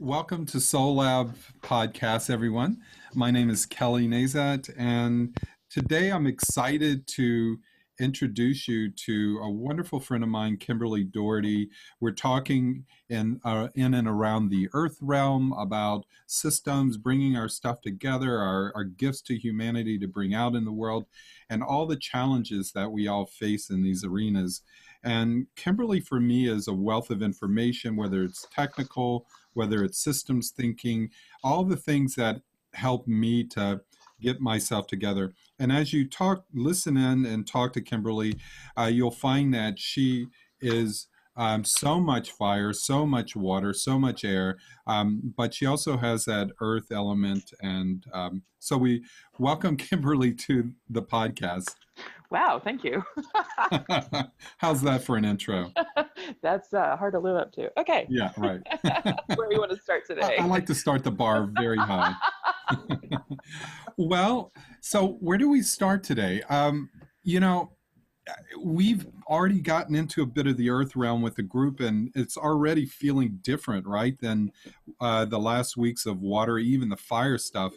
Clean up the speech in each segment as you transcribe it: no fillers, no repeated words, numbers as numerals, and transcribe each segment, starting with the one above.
Welcome to Soul Lab Podcast, everyone. My name is Kelly Nazat, and today I'm excited to introduce you to a wonderful friend of mine, Kimberly Daugherty. We're talking in and around the Earth realm about systems, bringing our stuff together, our gifts to humanity to bring out in the world, and all the challenges that we all face in these arenas. And Kimberly, for me, is a wealth of information, whether it's technical, whether it's systems thinking, all the things that help me to get myself together. And as you listen in and talk to Kimberly, you'll find that she is so much fire, so much water, so much air, but she also has that earth element. And so we welcome Kimberly to the podcast. Wow, thank you. How's that for an intro? That's hard to live up to. Okay, Yeah, right. where do you want to start I today? like to start the bar very high. Well, so where do we start today? You know, we've already gotten into a bit of the earth realm with the group, and it's already feeling different, right, than the last weeks of water, even the fire stuff.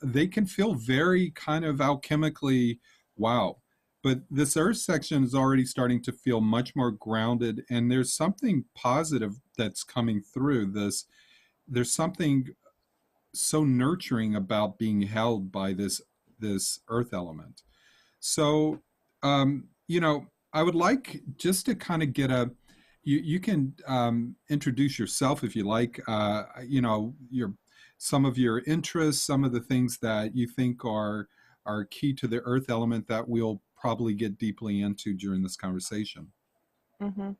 They can feel very kind of alchemically, wow. But this earth section is already starting to feel much more grounded, and there's something positive that's coming through this. There's something so nurturing about being held by this earth element. So, I would like just to kind of get you can introduce yourself if you like. Your some of your interests, some of the things that you think are key to the earth element that we'll probably get deeply into during this conversation. hmm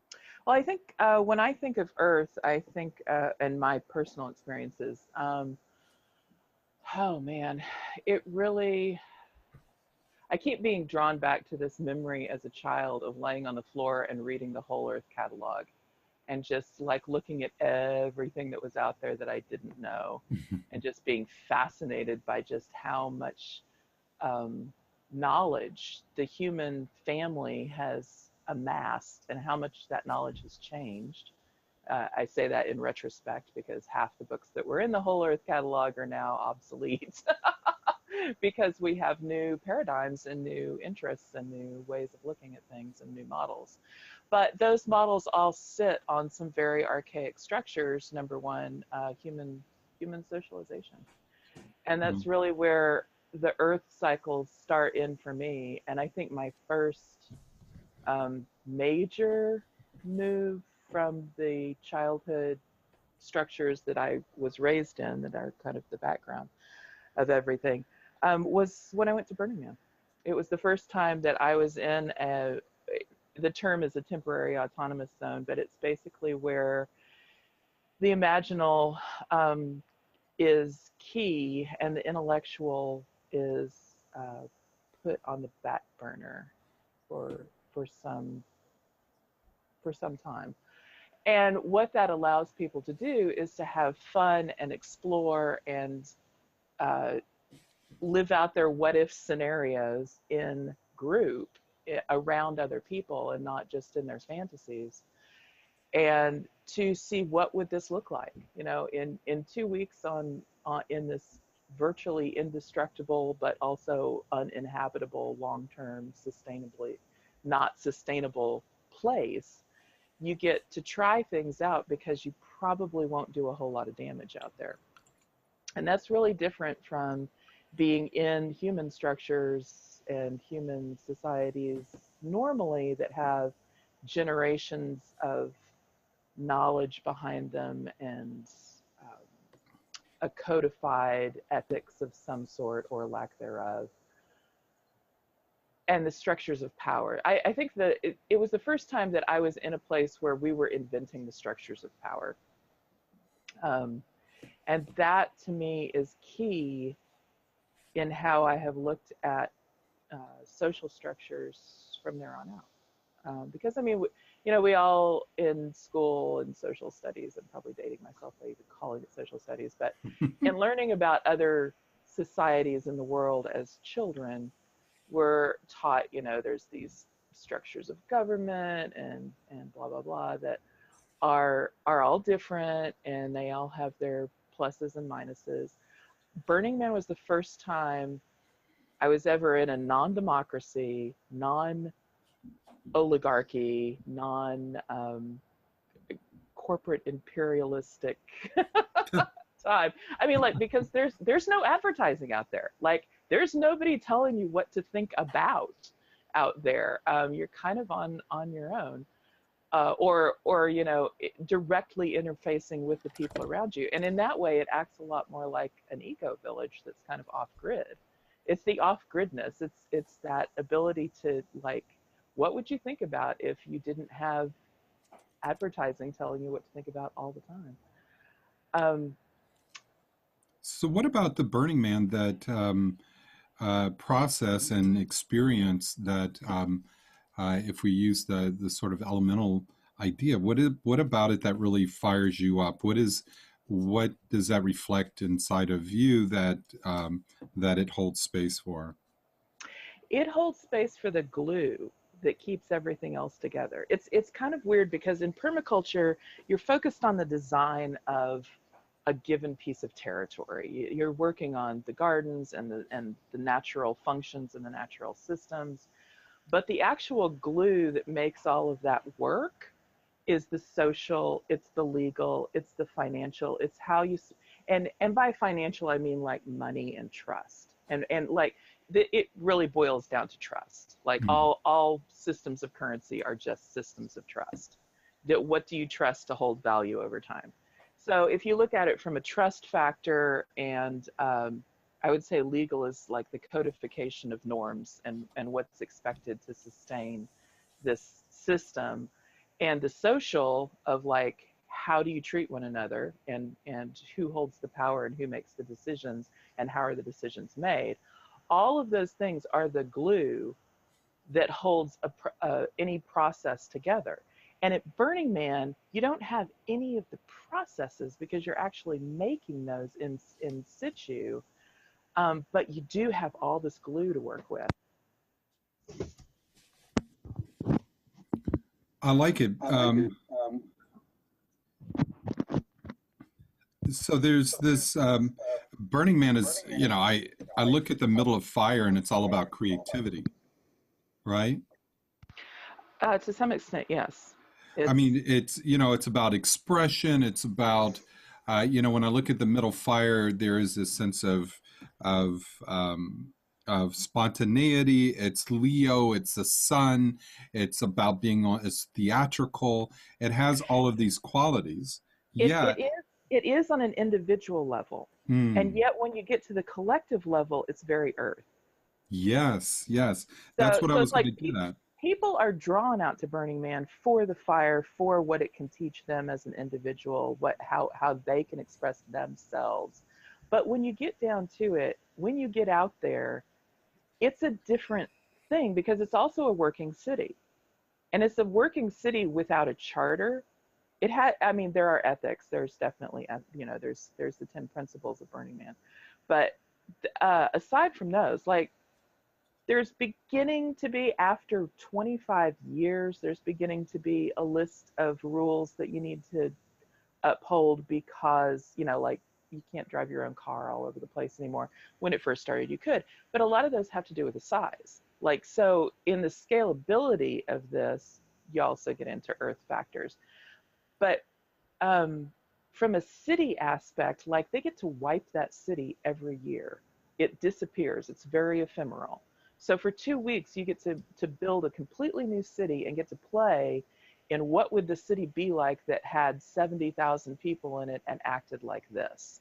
Well, I think when I think of Earth, I think, and my personal experiences, oh man, it really, I keep being drawn back to this memory as a child of laying on the floor and reading the whole Earth catalog and just like looking at everything that was out there that I didn't know and just being fascinated by just how much um, knowledge the human family has amassed and how much that knowledge has changed. I say that in retrospect because half the books that were in the Whole Earth catalog are now obsolete because we have new paradigms and new interests and new ways of looking at things and new models. But those models all sit on some very archaic structures. Number one, human socialization, and that's really where the earth cycles start in for me. And I think my first major move from the childhood structures that I was raised in, that are kind of the background of everything, was when I went to Burning Man. It was the first time that I was in the term is a temporary autonomous zone, but it's basically where the imaginal is key and the intellectual is put on the back burner for for some for some time. And what that allows people to do is to have fun and explore and uh, live out their what if scenarios in group around other people and not just in their fantasies, and to see what would this look like, in 2 weeks in this virtually indestructible but also uninhabitable, long-term, sustainably not sustainable place. You get to try things out because you probably won't do a whole lot of damage out there. And that's really different from being in human structures and human societies normally that have generations of knowledge behind them and a codified ethics of some sort or lack thereof, and the structures of power. I think that it was the first time that I was in a place where we were inventing the structures of power. Um, and that to me is key in how I have looked at social structures from there on out. Because I mean, we all in school and social studies, I'm probably dating myself by even calling it social studies, but in learning about other societies in the world as children, we're taught, there's these structures of government and blah, blah, blah, that are all different, and they all have their pluses and minuses. Burning Man was the first time I was ever in a non-democracy, non-oligarchy, non corporate imperialistic time. I mean, like, because there's no advertising out there. Like, there's nobody telling you what to think about out there. You're kind of on your own, or directly interfacing with the people around you. And in that way, it acts a lot more like an eco village that's kind of off grid. It's the off gridness. It's that ability to, like, what would you think about if you didn't have advertising telling you what to think about all the time? Um, So, what about the Burning Man that process and experience that, if we use the sort of elemental idea, what about it that really fires you up? What does that reflect inside of you that it holds space for? it holds space for the glue that keeps everything else together. It's kind of weird because in permaculture, you're focused on the design of a given piece of territory. You're working on the gardens and the natural functions and the natural systems, but the actual glue that makes all of that work is the social, it's the legal, it's the financial, it's how you, and by financial I mean like money and trust, and like it really boils down to trust. Like Mm. all systems of currency are just systems of trust. That what do you trust to hold value over time? So if you look at it from a trust factor, and I would say legal is like the codification of norms and what's expected to sustain this system, and the social of like how do you treat one another, and who holds the power and who makes the decisions and how are the decisions made. All of those things are the glue that holds any process together. And at Burning Man, you don't have any of the processes because you're actually making those in situ, but you do have all this glue to work with. I like it. So there's this Burning Man is, I look at the middle of fire and it's all about creativity, right? To some extent, yes. I It's mean, it's about expression. It's about, when I look at the middle fire, there is this sense of, of spontaneity. It's Leo. It's the sun. It's about it's theatrical. It has all of these qualities. it, Yet, it is it is on an individual level, and hmm, yet when you get to the collective level, it's very earth. yes, yes, that's So what I so was it's going like to get at. people are drawn out to Burning Man for the fire, for what it can teach them as an individual, what how they can express themselves. But when you get down to it, when you get out there, it's a different thing because it's also a working city. And it's a working city without a charter. It had, I mean, there are ethics. There's definitely, there's the 10 principles of Burning Man. But aside from those, like, there's beginning to be, after 25 years, there's beginning to be a list of rules that you need to uphold because, like, you can't drive your own car all over the place anymore. When it first started, you could. But a lot of those have to do with the size. Like, so in the scalability of this, you also get into earth factors. But um, from a city aspect, like, they get to wipe that city every year. It disappears. It's very ephemeral. So for 2 weeks, you get to build a completely new city and get to play in what would the city be like that had 70,000 people in it and acted like this.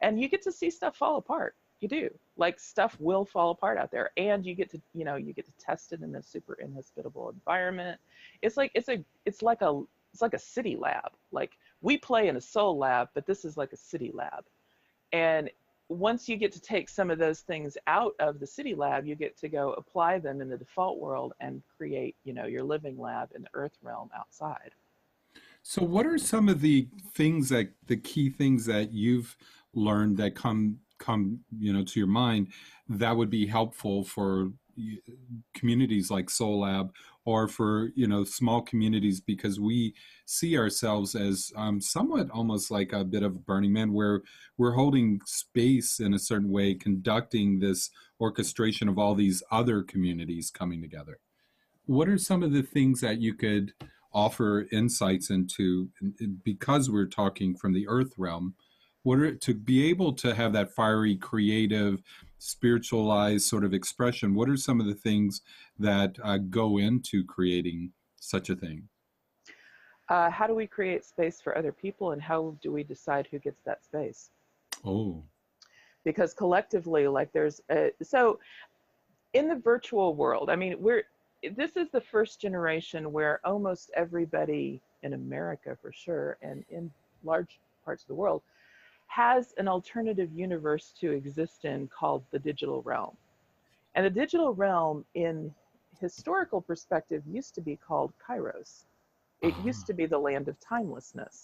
And you get to see stuff fall apart. You do. Like, stuff will fall apart out there, and you get to test it in a super inhospitable environment. It's like a city lab. Like, we play in a soul lab, but this is like a city lab. And once you get to take some of those things out of the city lab, you get to go apply them in the default world and create, your living lab in the earth realm outside. So, what are some of the key things that you've learned that come to your mind that would be helpful for communities like Soul Lab or for, small communities, because we see ourselves as somewhat almost like a bit of a Burning Man, where we're holding space in a certain way, conducting this orchestration of all these other communities coming together. What are some of the things that you could offer insights into, because we're talking from the earth realm? What are, to be able to have that fiery, creative, spiritualized sort of expression, what are some of the things that go into creating such a thing? How do we create space for other people, and how do we decide who gets that space? Oh. Because collectively, like so in the virtual world, I mean, this is the first generation where almost everybody in America, for sure, and in large parts of the world, has an alternative universe to exist in called the digital realm. And the digital realm, in historical perspective, used to be called Kairos. It used Ah. to be the land of timelessness.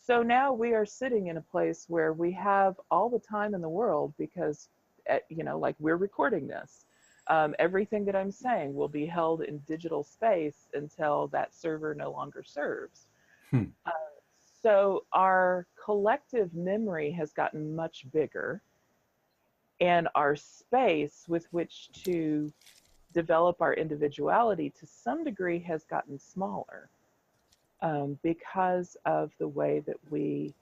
So now we are sitting in a place where we have all the time in the world because, like we're recording this. Everything that I'm saying will be held in digital space until that server no longer serves. Hmm. Uh, so our collective memory has gotten much bigger, and our space with which to develop our individuality to some degree has gotten smaller, because of the way that we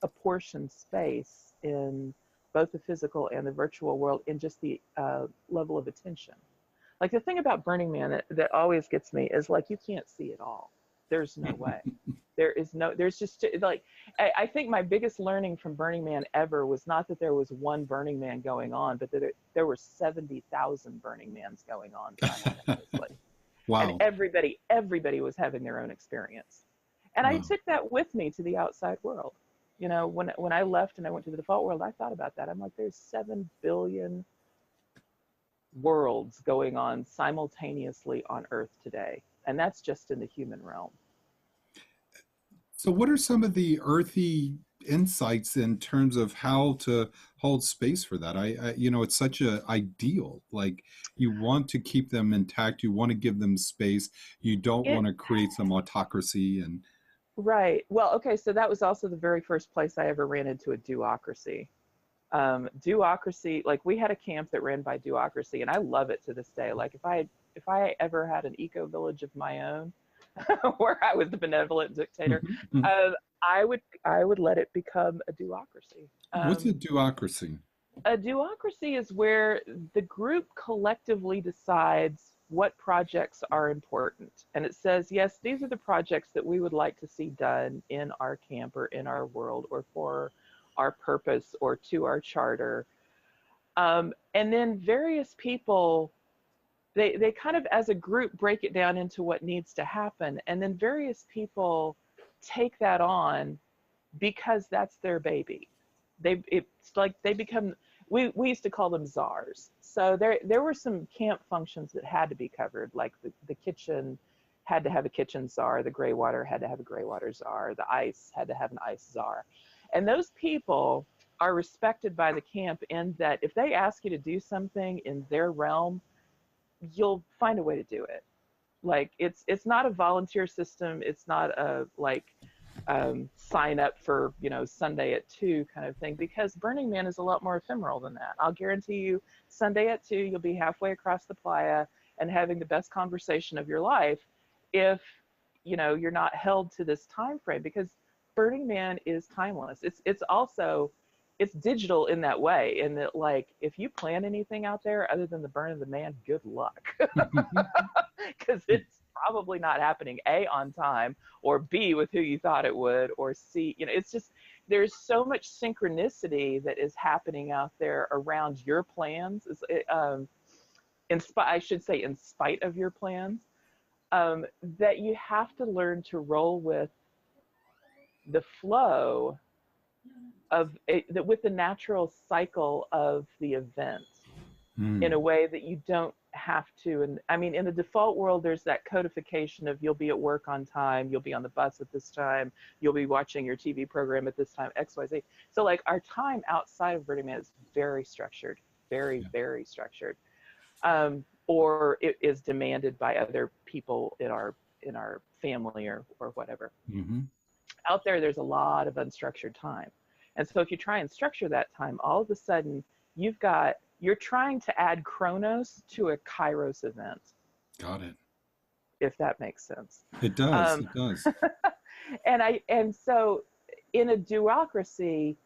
apportion space in both the physical and the virtual world in just the level of attention. Like the thing about Burning Man that always gets me is like you can't see it all. There's no way. There's just like, I think my biggest learning from Burning Man ever was not that there was one Burning Man going on, but that there were 70,000 Burning Mans going on simultaneously. And Wow. everybody was having their own experience. And I Wow. took that with me to the outside world. When I left and I went to the default world, I thought about that. I'm like, there's 7 billion worlds going on simultaneously on Earth today. And that's just in the human realm. So, what are some of the earthy insights in terms of how to hold space for that? It's such a ideal. Like, you want to keep them intact. You want to give them space. You don't It want to create some autocracy. And Right. Well, okay, so that was also the very first place I ever ran into a duocracy. Duocracy, like we had a camp that ran by duocracy, and I love it to this day. Like if I ever had an eco village of my own, where I was the benevolent dictator, Mhm, mhm. uh, I would let it become a duocracy. What's a duocracy? A duocracy is where the group collectively decides what projects are important. And it says, yes, these are the projects that we would like to see done in our camp or in our world or for our purpose or to our charter. And then various people, they kind of as a group break it down into what needs to happen. And then various people take that on because that's their baby. It's like they become, we used to call them czars. So there were some camp functions that had to be covered, like the kitchen had to have a kitchen czar, the gray water had to have a gray water czar, the ice had to have an ice czar. And those people are respected by the camp in that if they ask you to do something in their realm, you'll find a way to do it. Like it's not a volunteer system. It's not a like sign up for Sunday at 2 kind of thing, because Burning Man is a lot more ephemeral than that. I'll guarantee you Sunday at 2 you'll be halfway across the playa and having the best conversation of your life if you're not held to this time frame, because Burning Man is timeless. It's also it's digital in that way, in that like if you plan anything out there other than the burn of the man, good luck. Because it's probably not happening A, on time, or B, with who you thought it would, or C, it's just there's so much synchronicity that is happening out there around your plans. I should say in spite of your plans, that you have to learn to roll with the flow of it, with the natural cycle of the event, in a Hmm. way that you don't have to. And I mean, in the default world, there's that codification of you'll be at work on time, you'll be on the bus at this time, you'll be watching your TV program at this time, XYZ. So like our time outside of Burning Man is very structured, very, Yeah. very structured. Um, or it is demanded by other people in our family or whatever. Mm-hmm. Out there, there's a lot of unstructured time. And so if you try and structure that time, all of a sudden you're trying to add Chronos to a Kairos event, Got it. if that makes sense. It does. Um, It does. and so in a duocracy,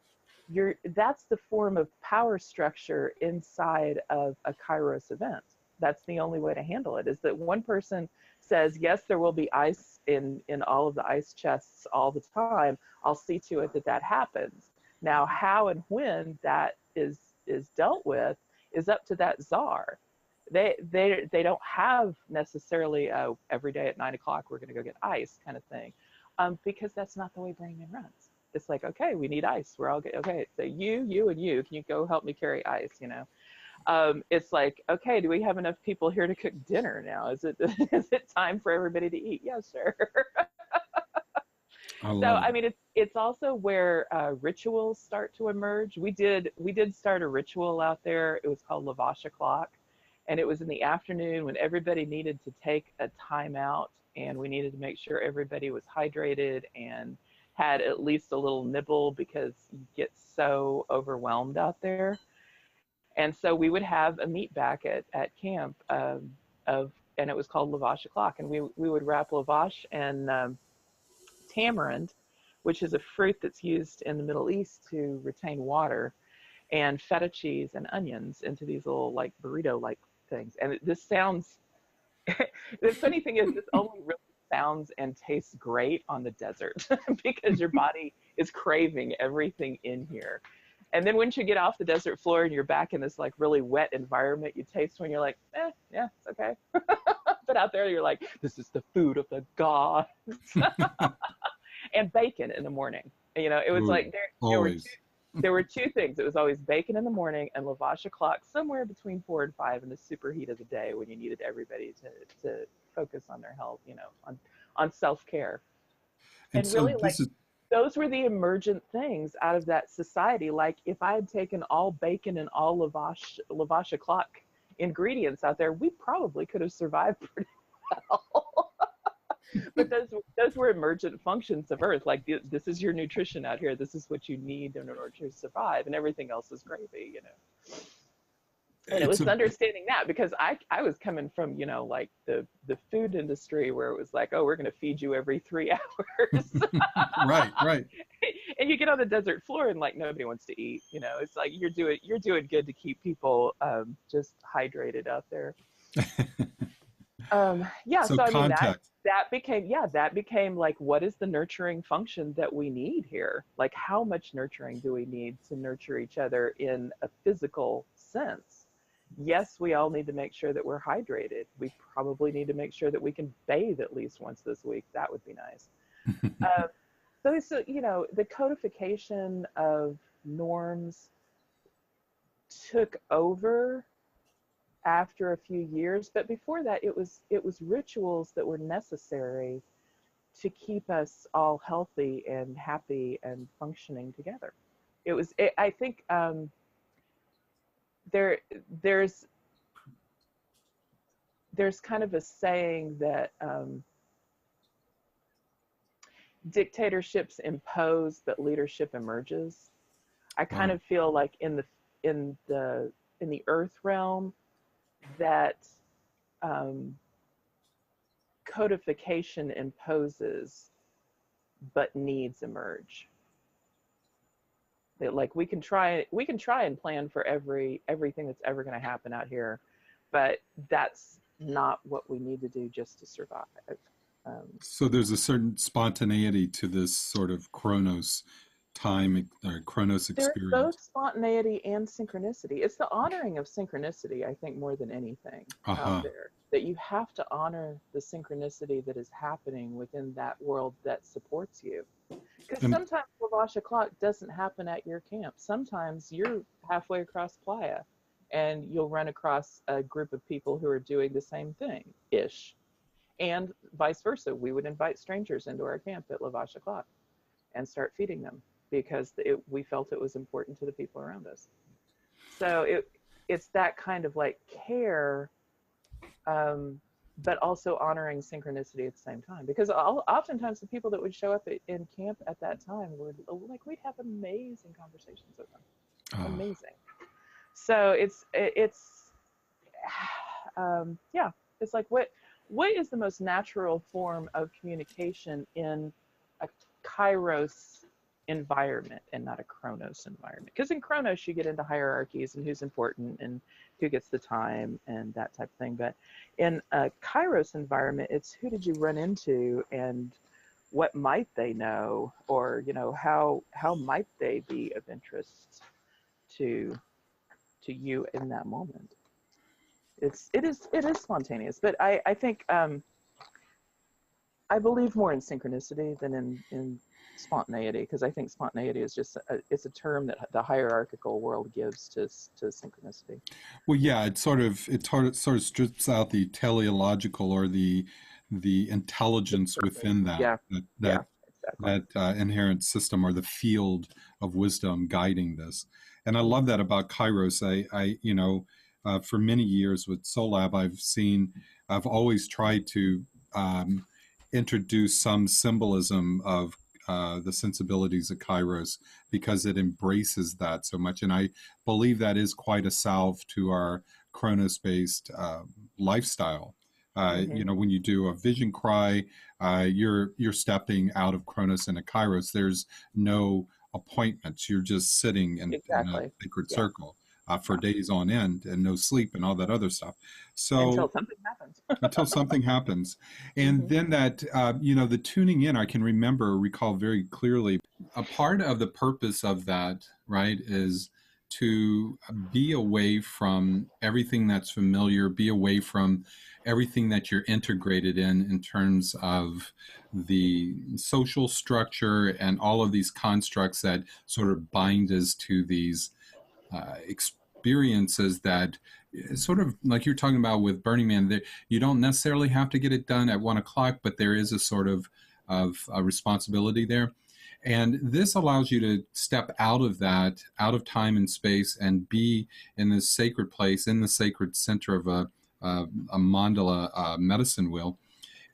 that's the form of power structure inside of a Kairos event. That's the only way to handle it, is that one person says, yes, there will be ice in all of the ice chests all the time. I'll see to it that that happens. Now, how and when that is dealt with is up to that czar. They don't have necessarily every day at 9 o'clock we're going to go get ice kind of thing, because that's not the way Burning Man runs. It's like, okay, we need ice. We're all good. Okay, so you, and you, can you go help me carry ice? It's like, okay, do we have enough people here to cook dinner now? Is it time for everybody to eat? Yeah, sure. I So, love I it. mean, it's also where rituals start to emerge. We did start a ritual out there. It was called Lavash O'Clock, and it was in the afternoon when everybody needed to take a time out, and we needed to make sure everybody was hydrated and had at least a little nibble, because you get so overwhelmed out there. And so we would have a meet back at camp, and it was called Lavash O'Clock, and we would wrap lavash and tamarind, which is a fruit that's used in the Middle East to retain water, and feta cheese and onions into these little like burrito like things. And this sounds, the funny thing is, this only really sounds and tastes great on the desert because your body is craving everything in here. And then once you get off the desert floor and you're back in this like really wet environment, you taste when you're like, yeah, it's okay. But out there, you're like, this is the food of the gods. And bacon in the morning. It was Ooh, like always. there were two things. It was always bacon in the morning and lavash o'clock somewhere between 4 and 5 in the super heat of the day, when you needed everybody to focus on their health, on self-care. And And so really, like, this is, those were the emergent things out of that society. Like, if I had taken all bacon and all lavash o'clock ingredients out there, we probably could have survived pretty well. But those were emergent functions of Earth. Like, this is your nutrition out here. This is what you need in order to survive, and everything else is gravy. And it it's was a, understanding that, because I was coming from, like the food industry, where it was like, oh, we're going to feed you every 3 hours. right, right. And you get on the desert floor and like nobody wants to eat. It's like you're doing good to keep people just hydrated out there. Yeah, So so I mean, context. that became like, what is the nurturing function that we need here? Like, how much nurturing do we need to nurture each other in a physical sense? Yes, we all need to make sure that we're hydrated. We probably need to make sure that we can bathe at least once this week. That would be nice. Uh, so, the codification of norms took over after a few years, but before that, it was rituals that were necessary to keep us all healthy and happy and functioning together. I think, there there's kind of a saying that dictatorships impose, but leadership emerges. I kind Wow. of feel like in the in the Earth realm, that um, codification imposes, but needs emerge. That, like, we can try and plan for everything that's ever going to happen out here, but that's not what we need to do just to survive. So there's a certain spontaneity to this sort of Chronos time or Chronos There's both experience. spontaneity and synchronicity. It's the honoring of synchronicity, I think, more than anything out Aha. there. That you have to honor the synchronicity that is happening within that world that supports you. Because And sometimes Lavash O'Clock doesn't happen at your camp. Sometimes you're halfway across Playa and you'll run across a group of people who are doing the same thing ish. And vice versa. We would invite strangers into our camp at Lavash O'Clock and start feeding them, because we felt it was important to the people around us. So it's that kind of like care but also honoring synchronicity at the same time. Because oftentimes the people that would show up in camp at that time would, like, we'd have amazing conversations with them. Oh, Amazing. So yeah, it's like, what is the most natural form of communication in a Kairos environment and not a Chronos environment? Because in Chronos you get into hierarchies and who's important and who gets the time and that type of thing. But in a Kairos environment, it's who did you run into and what might they know, or how might they be of interest to you in that moment. It is spontaneous, but I think I believe more in synchronicity than in spontaneity, because I think spontaneity is just it's a term that the hierarchical world gives to synchronicity. well, yeah, it sort of strips out the teleological or the intelligence within that Yeah, that yeah, that exactly. that inherent system or the field of wisdom guiding this. And I love Mm-hmm. that about Kairos. For many years with Solab, I've always tried to um, introduce some symbolism of the sensibilities of Kairos because it embraces that so much. And I believe that is quite a salve to our Chronos based lifestyle. Mm-hmm. When you do a vision cry, you're stepping out of Cronus into Kairos. There's no appointments. You're just sitting in a Exactly. sacred Yeah. circle for Yeah. days on end and no sleep and all that other stuff. Until So something happens. until something happens, and Mm-hmm. then that the tuning in, I can recall very clearly. A part of the purpose of that, right, is to be away from everything that's familiar, be away from everything that you're integrated in terms of the social structure and all of these constructs that sort of bind us to these experiences that sort of like you're talking about with Burning Man, that you don't necessarily have to get it done at 1 o'clock, but there is a sort of a responsibility there. And this allows you to step out of that, out of time and space, and be in this sacred place, in the sacred center of a mandala medicine wheel,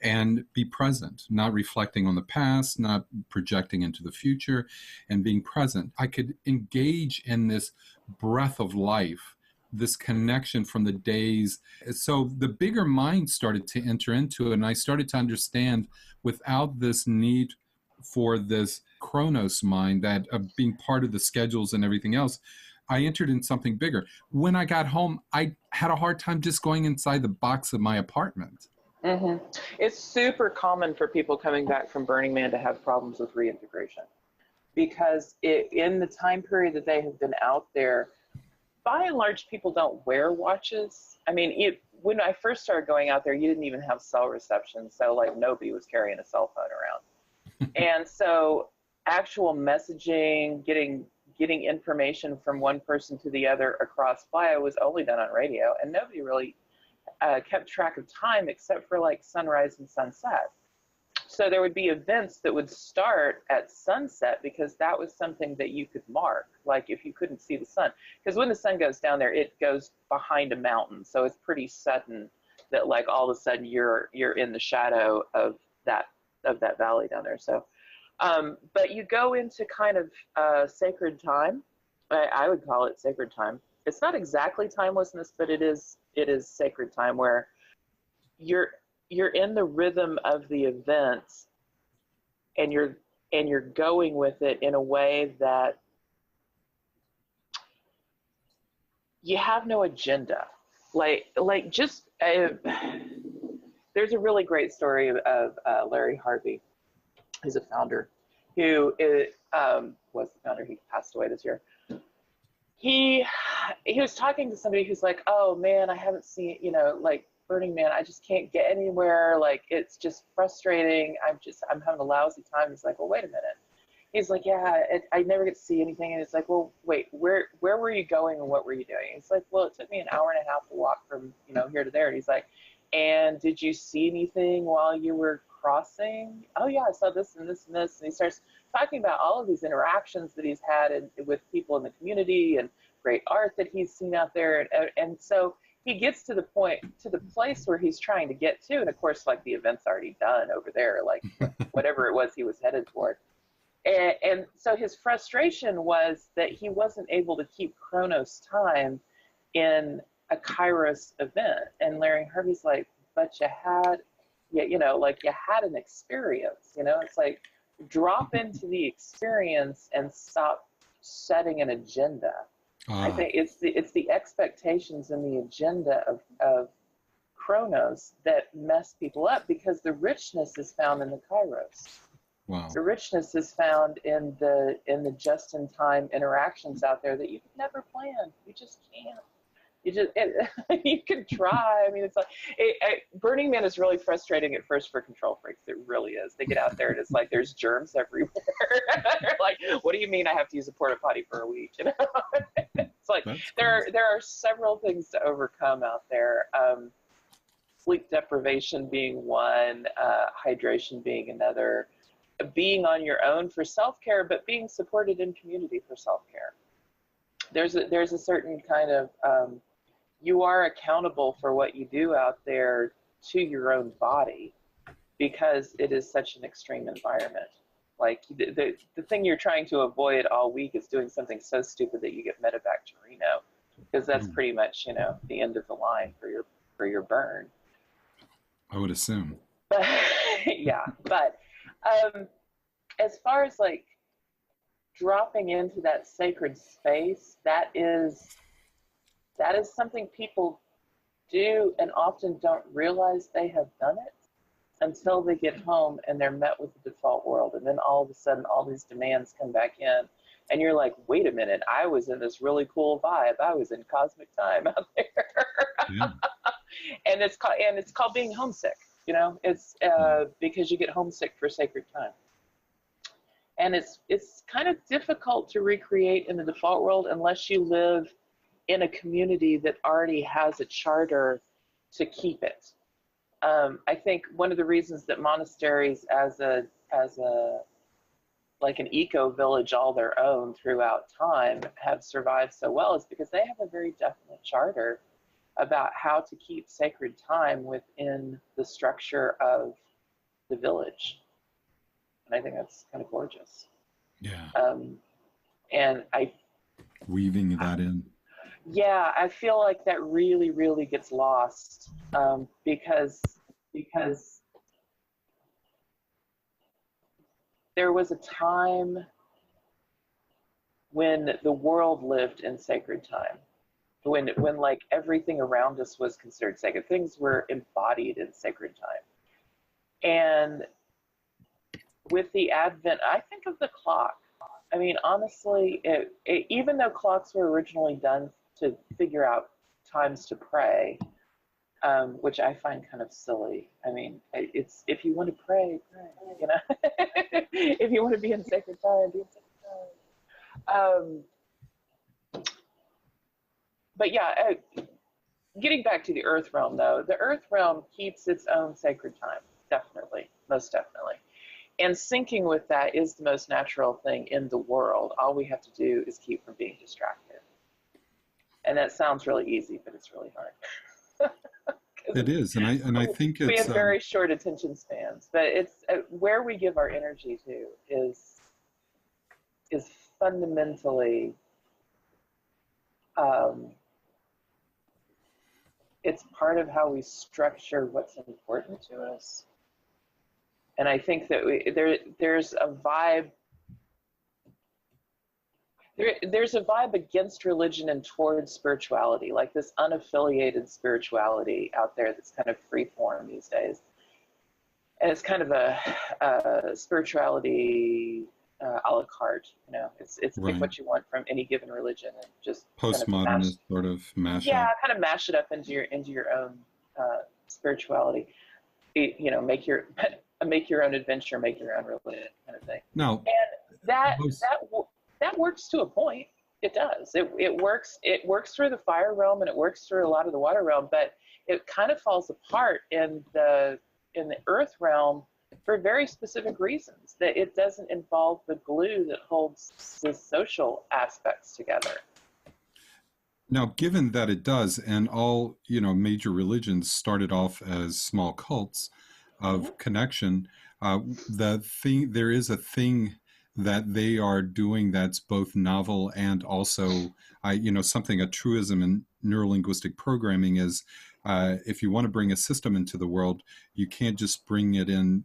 and be present, not reflecting on the past, not projecting into the future, and being present. I could engage in this breath of life, this connection from the days. So the bigger mind started to enter into it, and I started to understand without this need for this chronos mind, that being part of the schedules and everything else, I entered in something bigger. When I got home, I had a hard time just going inside the box of my apartment. Mm-hmm. It's super common for people coming back from Burning Man to have problems with reintegration, because in the time period that they have been out there, by and large, people don't wear watches. I mean, when I first started going out there, you didn't even have cell reception, so like nobody was carrying a cell phone around. And so actual messaging, getting information from one person to the other across bio was only done on radio, and nobody really kept track of time except for like sunrise and sunset. So there would be events that would start at sunset because that was something that you could mark, like if you couldn't see the sun. Because when the sun goes down there, it goes behind a mountain, so it's pretty sudden that like all of a sudden you're in the shadow of that valley down there. So, but you go into kind of sacred time. I would call it sacred time. It's not exactly timelessness, but it is sacred time, where you're in the rhythm of the events, and you're going with it in a way that you have no agenda. Like just there's a really great story of Larry Harvey, who's a founder, who was the founder. He passed away this year. He was talking to somebody who's like, oh man, I haven't seen, like Burning Man, I just can't get anywhere. Like, it's just frustrating. I'm having a lousy time. He's like, well, wait a minute. He's like, yeah, I never get to see anything. And it's like, well, wait, where were you going and what were you doing? It's like, well, it took me an hour and a half to walk from, here to there. And he's like, and did you see anything while you were crossing? Oh yeah, I saw this and this and this. And he starts talking about all of these interactions that he's had with people in the community and great art that he's seen out there. And so he gets to the point, to the place where he's trying to get to, and of course, like the event's already done over there, like whatever it was he was headed toward. And so his frustration was that he wasn't able to keep Chronos time in a Kairos event. And Larry Harvey's like, but you had, you know, like you had an experience, you know, it's like drop into the experience and stop setting an agenda. I think it's the expectations and the agenda of Chronos that mess people up, because the richness is found in the Kairos. Wow. The richness is found in the just-in-time interactions out there that you could never plan. You just can't. You can try. I mean, it's like Burning Man is really frustrating at first for control freaks. It really is. They get out there and it's like there's germs everywhere. They're like, what do you mean I have to use a porta potty for a week? You know, it's like there are several things to overcome out there. Sleep deprivation being one, hydration being another, being on your own for self-care, but being supported in community for self-care. There's a certain kind of you are accountable for what you do out there to your own body, because it is such an extreme environment. Like the thing you're trying to avoid all week is doing something so stupid that you get metabacteremia, because that's pretty much, you know, the end of the line for your burn. I would assume. Yeah, but as far as like dropping into that sacred space, that is something people do and often don't realize they have done it until they get home and they're met with the default world. And then all of a sudden, all these demands come back in. And you're like, wait a minute, I was in this really cool vibe. I was in cosmic time out there. Yeah. And it's called being homesick. You know, it's because you get homesick for sacred time. And it's kind of difficult to recreate in the default world unless you live in a community that already has a charter to keep it. I think one of the reasons that monasteries as a like an eco village all their own throughout time have survived so well is because they have a very definite charter about how to keep sacred time within the structure of the village. And I think that's kind of gorgeous. Yeah. And weaving that in. Yeah, I feel like that really, really gets lost because there was a time when the world lived in sacred time, when like everything around us was considered sacred. Things were embodied in sacred time. And with the advent, I think of the clock. I mean, honestly, even though clocks were originally done to figure out times to pray, which I find kind of silly. I mean, it's if you want to pray, you know. If you want to be in sacred time, be in sacred time. But yeah, getting back to the earth realm, though, the earth realm keeps its own sacred time, definitely, most definitely. And syncing with that is the most natural thing in the world. All we have to do is keep from being distracted. And that sounds really easy, but it's really hard. It is, and I think it's... We have very short attention spans, but it's where we give our energy to is fundamentally... it's part of how we structure what's important to us. And I think that there's a vibe. There's a vibe against religion and towards spirituality, like this unaffiliated spirituality out there that's kind of free form these days. And it's kind of a spirituality a la carte, you know. It's right. Pick what you want from any given religion and just postmodernist kind of sort of mash yeah, up. kind of mash it up into your own spirituality. You know, make your own adventure, make your own religion, kind of thing. No, and that works to a point. It does. It works. It works through the fire realm and it works through a lot of the water realm, but it kind of falls apart in the earth realm for very specific reasons. That it doesn't involve the glue that holds the social aspects together. Now, given that it does, and all, major religions started off as small cults Hmm. of connection, there is a thing that they are doing that's both novel and also, something, a truism in neurolinguistic programming is, if you want to bring a system into the world, you can't just bring it in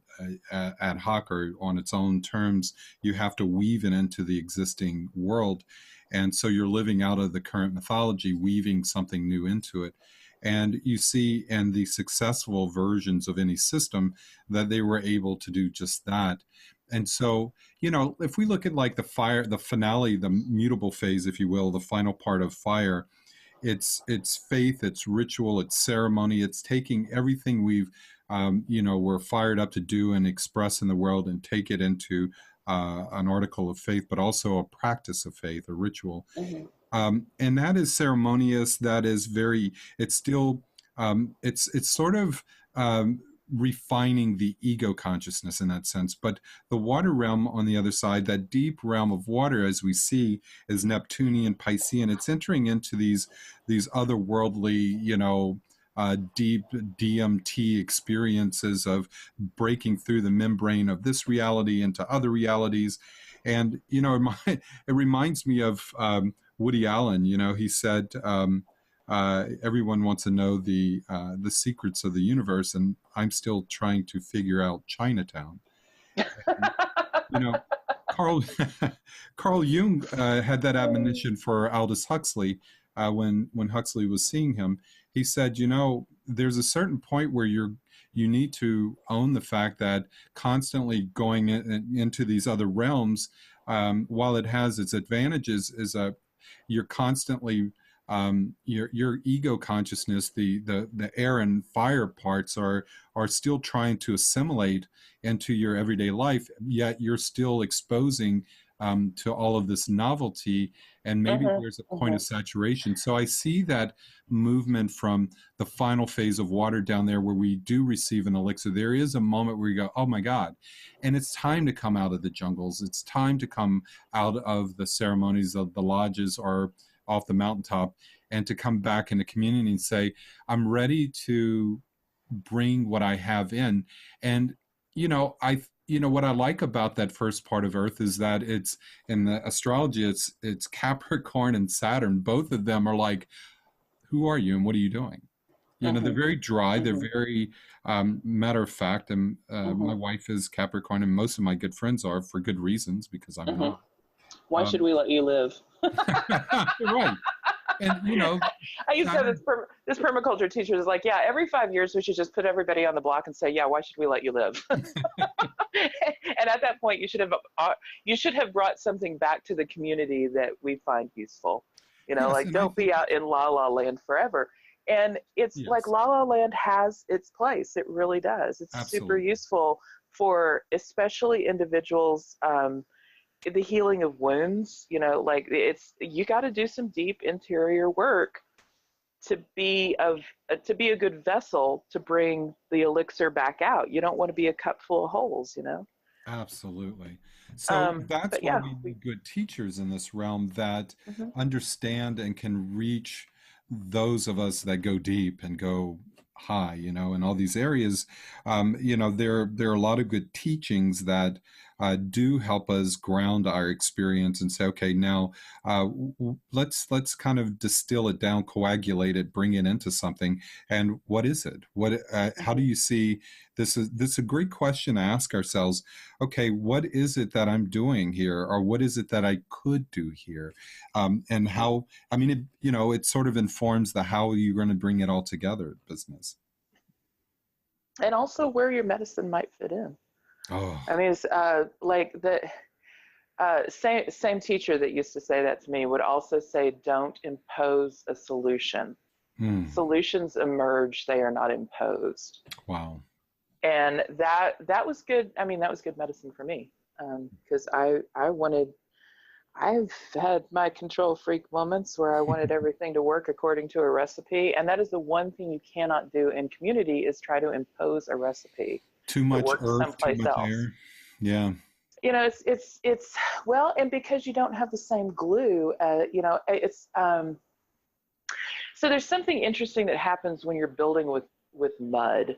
ad hoc or on its own terms. You have to weave it into the existing world, and so you're living out of the current mythology, weaving something new into it. And you see in the successful versions of any system that they were able to do just that. And so, if we look at like the finale, the mutable phase, if you will, the final part of fire, it's faith, it's ritual, it's ceremony, it's taking everything we're fired up to do and express in the world and take it into an article of faith, but also a practice of faith, a ritual. Hmm. And that is ceremonious. That is it's still, it's sort of refining the ego consciousness in that sense. But the water realm on the other side, that deep realm of water, as we see, is Neptunian, Piscean. It's entering into these otherworldly, deep DMT experiences of breaking through the membrane of this reality into other realities. And, it reminds me of Woody Allen. He said, everyone wants to know the secrets of the universe, and I'm still trying to figure out Chinatown. And, you know, Carl Carl Jung had that admonition for Aldous Huxley when Huxley was seeing him. He said, there's a certain point where you need to own the fact that constantly going into these other realms, while it has its advantages, you're constantly your ego consciousness, the air and fire parts are still trying to assimilate into your everyday life, yet you're still exposing to all of this novelty, and maybe Hmm. there's a point Hmm. of saturation. So I see that movement from the final phase of water down there where we do receive an elixir. There is a moment where you go, oh my God. And it's time to come out of the jungles. It's time to come out of the ceremonies of the lodges or off the mountaintop, and to come back in the community and say, I'm ready to bring what I have in. And, what I like about that first part of Earth is that it's in the astrology, it's Capricorn and Saturn. Both of them are like, who are you and what are you doing? They're Hmm. very dry. They're Hmm. very matter of fact. And my Hmm. wife is Capricorn, and most of my good friends are, for good reasons, because I'm Hmm. not. Why should Um, we let you live? right. And, I used to have Saturn, this permaculture teacher was like, yeah, every 5 years we should just put everybody on the block and say, yeah, why should we let you live? And at that point, you should have brought something back to the community that we find useful. yes. Like And I don't be think, out in la la land forever. And it's like yes, la la land has its place. It really does. It's super absolutely. useful for especially individuals. The healing of wounds, like it's you got to do some deep interior work to be a good vessel to bring the elixir back out. You don't want to be a cup full of holes. Absolutely. So that's But why yeah, we need good teachers in this realm that mhm. understand and can reach those of us that go deep and go high, in all these areas. There are a lot of good teachings that do help us ground our experience and say, okay, now let's kind of distill it down, coagulate it, bring it into something. And what is it? How do Mhm. you see this is a great question to ask ourselves. Okay, what is it that I'm doing here, or what is it that I could do here, and how? I mean, it sort of informs the how you're going to bring it all together business. And also where your medicine might fit in. Oh, I mean, it's like the same teacher that used to say that to me would also say, don't impose a solution. mm, Solutions emerge; they are not imposed. wow. And that was good. I mean, that was good medicine for me, because I wanted. I've had my control freak moments where I wanted everything to work according to a recipe, and that is the one thing you cannot do in community is try to impose a recipe Too that much works earth, too someplace much else. air. Yeah, It's well, and because you don't have the same glue, it's So there's something interesting that happens when you're building with mud,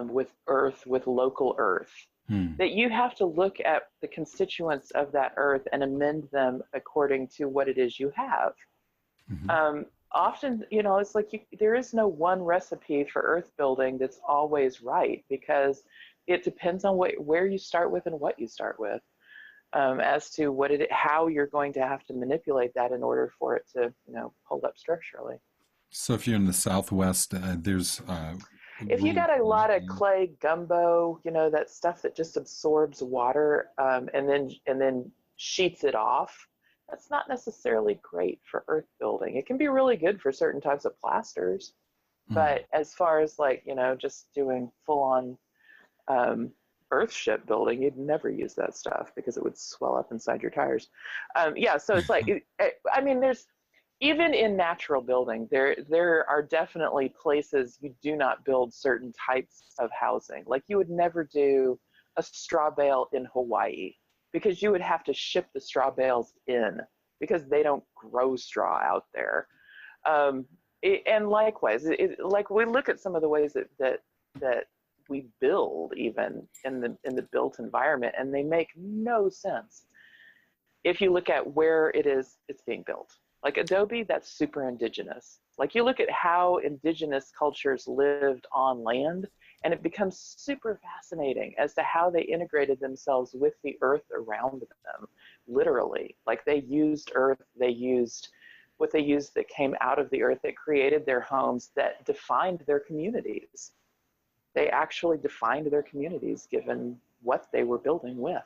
with earth, with local earth, Hmm. that you have to look at the constituents of that earth and amend them according to what it is you have. Hmm. Often, it's like there is no one recipe for earth building that's always right, because it depends on where you start with and what you start with, as to how you're going to have to manipulate that in order for it to, hold up structurally. So if you're in the Southwest, there's If you really, got a lot of clay gumbo, that stuff that just absorbs water, and then sheets it off, that's not necessarily great for earth building. It can be really good for certain types of plasters, mm. but as far as like, just doing full on earth ship building, you'd never use that stuff because it would swell up inside your tires. Yeah, so it's like, I mean, there's, even in natural building, there are definitely places you do not build certain types of housing. Like you would never do a straw bale in Hawaii, because you would have to ship the straw bales in, because they don't grow straw out there. And likewise, like we look at some of the ways that we build, even in the built environment, and they make no sense if you look at where it's being built. Like Adobe, that's super indigenous. Like you look at how indigenous cultures lived on land, and it becomes super fascinating as to how they integrated themselves with the earth around them, literally. Like they used earth, they used what they used that came out of the earth, that created their homes, that defined their communities. They actually defined their communities given what they were building with.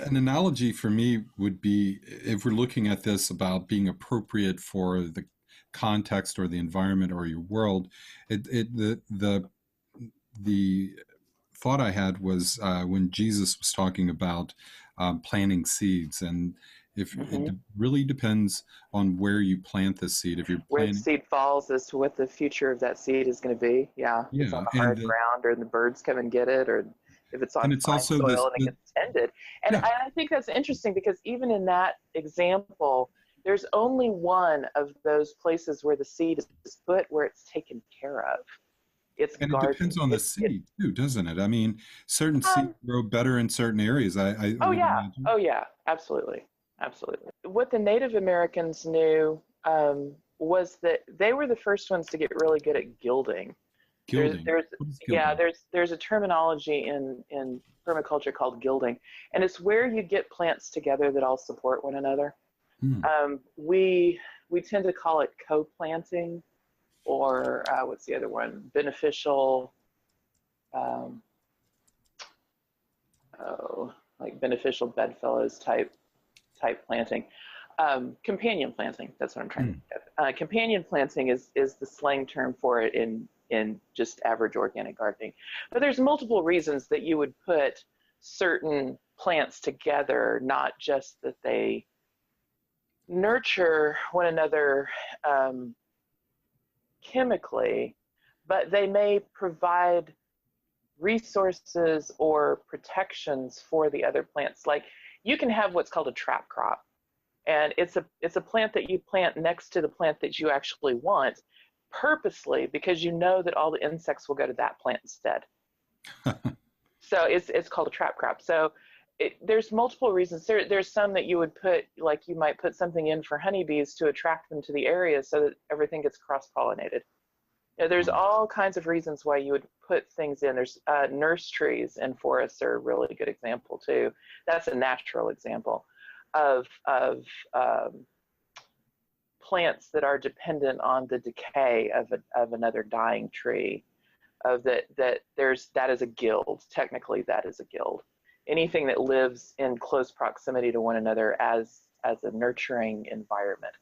An analogy for me would be, if we're looking at this about being appropriate for the context or the environment or your world, the thought I had was when Jesus was talking about planting seeds, and if it Mm-hmm. really depends on where you plant the seed. If you're Where the planting, seed falls as to what the future of that seed is going to be. Yeah, if it's yeah, on the hard ground, or the birds come and get it, or if it's on and it's fine also soil this, and it gets tended. And yeah, I think that's interesting, because even in that example, there's only one of those places where the seed is put where it's taken care of. It's and it depends gardened. on the It seed too, doesn't it? I mean, certain seeds um grow better in certain areas. I oh would yeah, imagine. oh yeah, absolutely, absolutely. What the Native Americans knew, was that they were the first ones to get really good at gilding. There's Gilding. there's What is yeah, gilding? there's a terminology in permaculture called gilding, and it's where you get plants together that all support one another. Hmm. We tend to call it co-planting, or what's the other one? Beneficial, um, oh, like beneficial bedfellows type planting. Companion planting. That's what I'm trying to Hmm. think of. Companion planting is the slang term for it in just average organic gardening. But there's multiple reasons that you would put certain plants together, not just that they nurture one another um, chemically, but they may provide resources or protections for the other plants. Like you can have what's called a trap crop, and it's a plant that you plant next to the plant that you actually want, purposely, because you know that all the insects will go to that plant instead. So it's called a trap crop. So there's multiple reasons. There's some that you would put, like you might put something in for honeybees to attract them to the area so that everything gets cross-pollinated. There's all kinds of reasons why you would put things in. There's nurse trees in forests are a really good example too. That's a natural example of plants that are dependent on the decay of another dying tree. Of that is a guild. Technically, that is a guild. Anything that lives in close proximity to one another as a nurturing environment.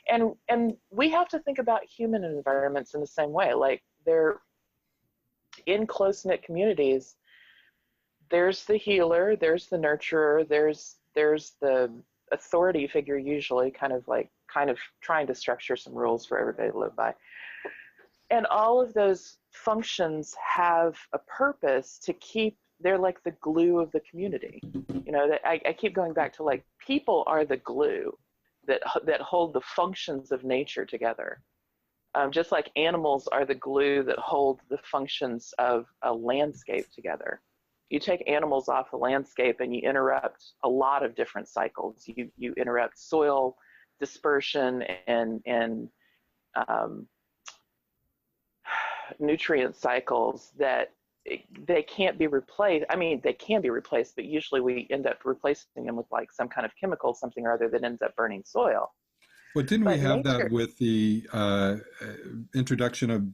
And we have to think about human environments in the same way. Like they're in close-knit communities, there's the healer, there's the nurturer, there's the authority figure, usually kind of trying to structure some rules for everybody to live by. And all of those functions have a purpose to keep, they're like the glue of the community. That I keep going back to, like, people are the glue that hold the functions of nature together. Just like animals are the glue that hold the functions of a landscape together. You take animals off a landscape and you interrupt a lot of different cycles. You interrupt soil dispersion and um, nutrient cycles that they can't be replaced. I mean, they can be replaced, but usually we end up replacing them with like some kind of chemical, something or other that ends up burning soil. Well, didn't we But have that nature, with the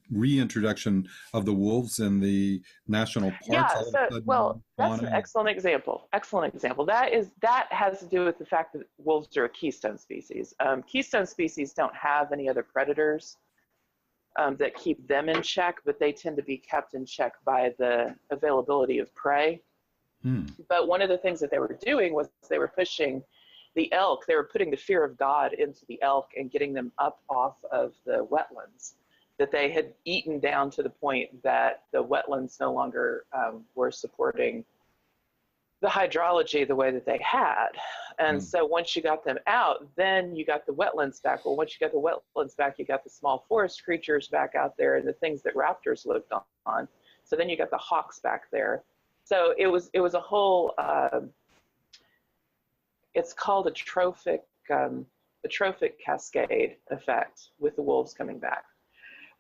reintroduction of the wolves in the national parks? yeah. All of So, a well, sudden, that's fauna. an excellent example. Excellent example. That has to do with the fact that wolves are a keystone species. Keystone species don't have any other predators that keep them in check, but they tend to be kept in check by the availability of prey. Hmm. But one of the things that they were doing was they were pushing the elk, they were putting the fear of God into the elk and getting them up off of the wetlands that they had eaten down to the point that the wetlands no longer were supporting the hydrology the way that they had. And Hmm. so once you got them out, then you got the wetlands back. Well, once you got the wetlands back, you got the small forest creatures back out there and the things that raptors lived on. So then you got the hawks back there. So it was a whole, it's called a trophic cascade effect with the wolves coming back.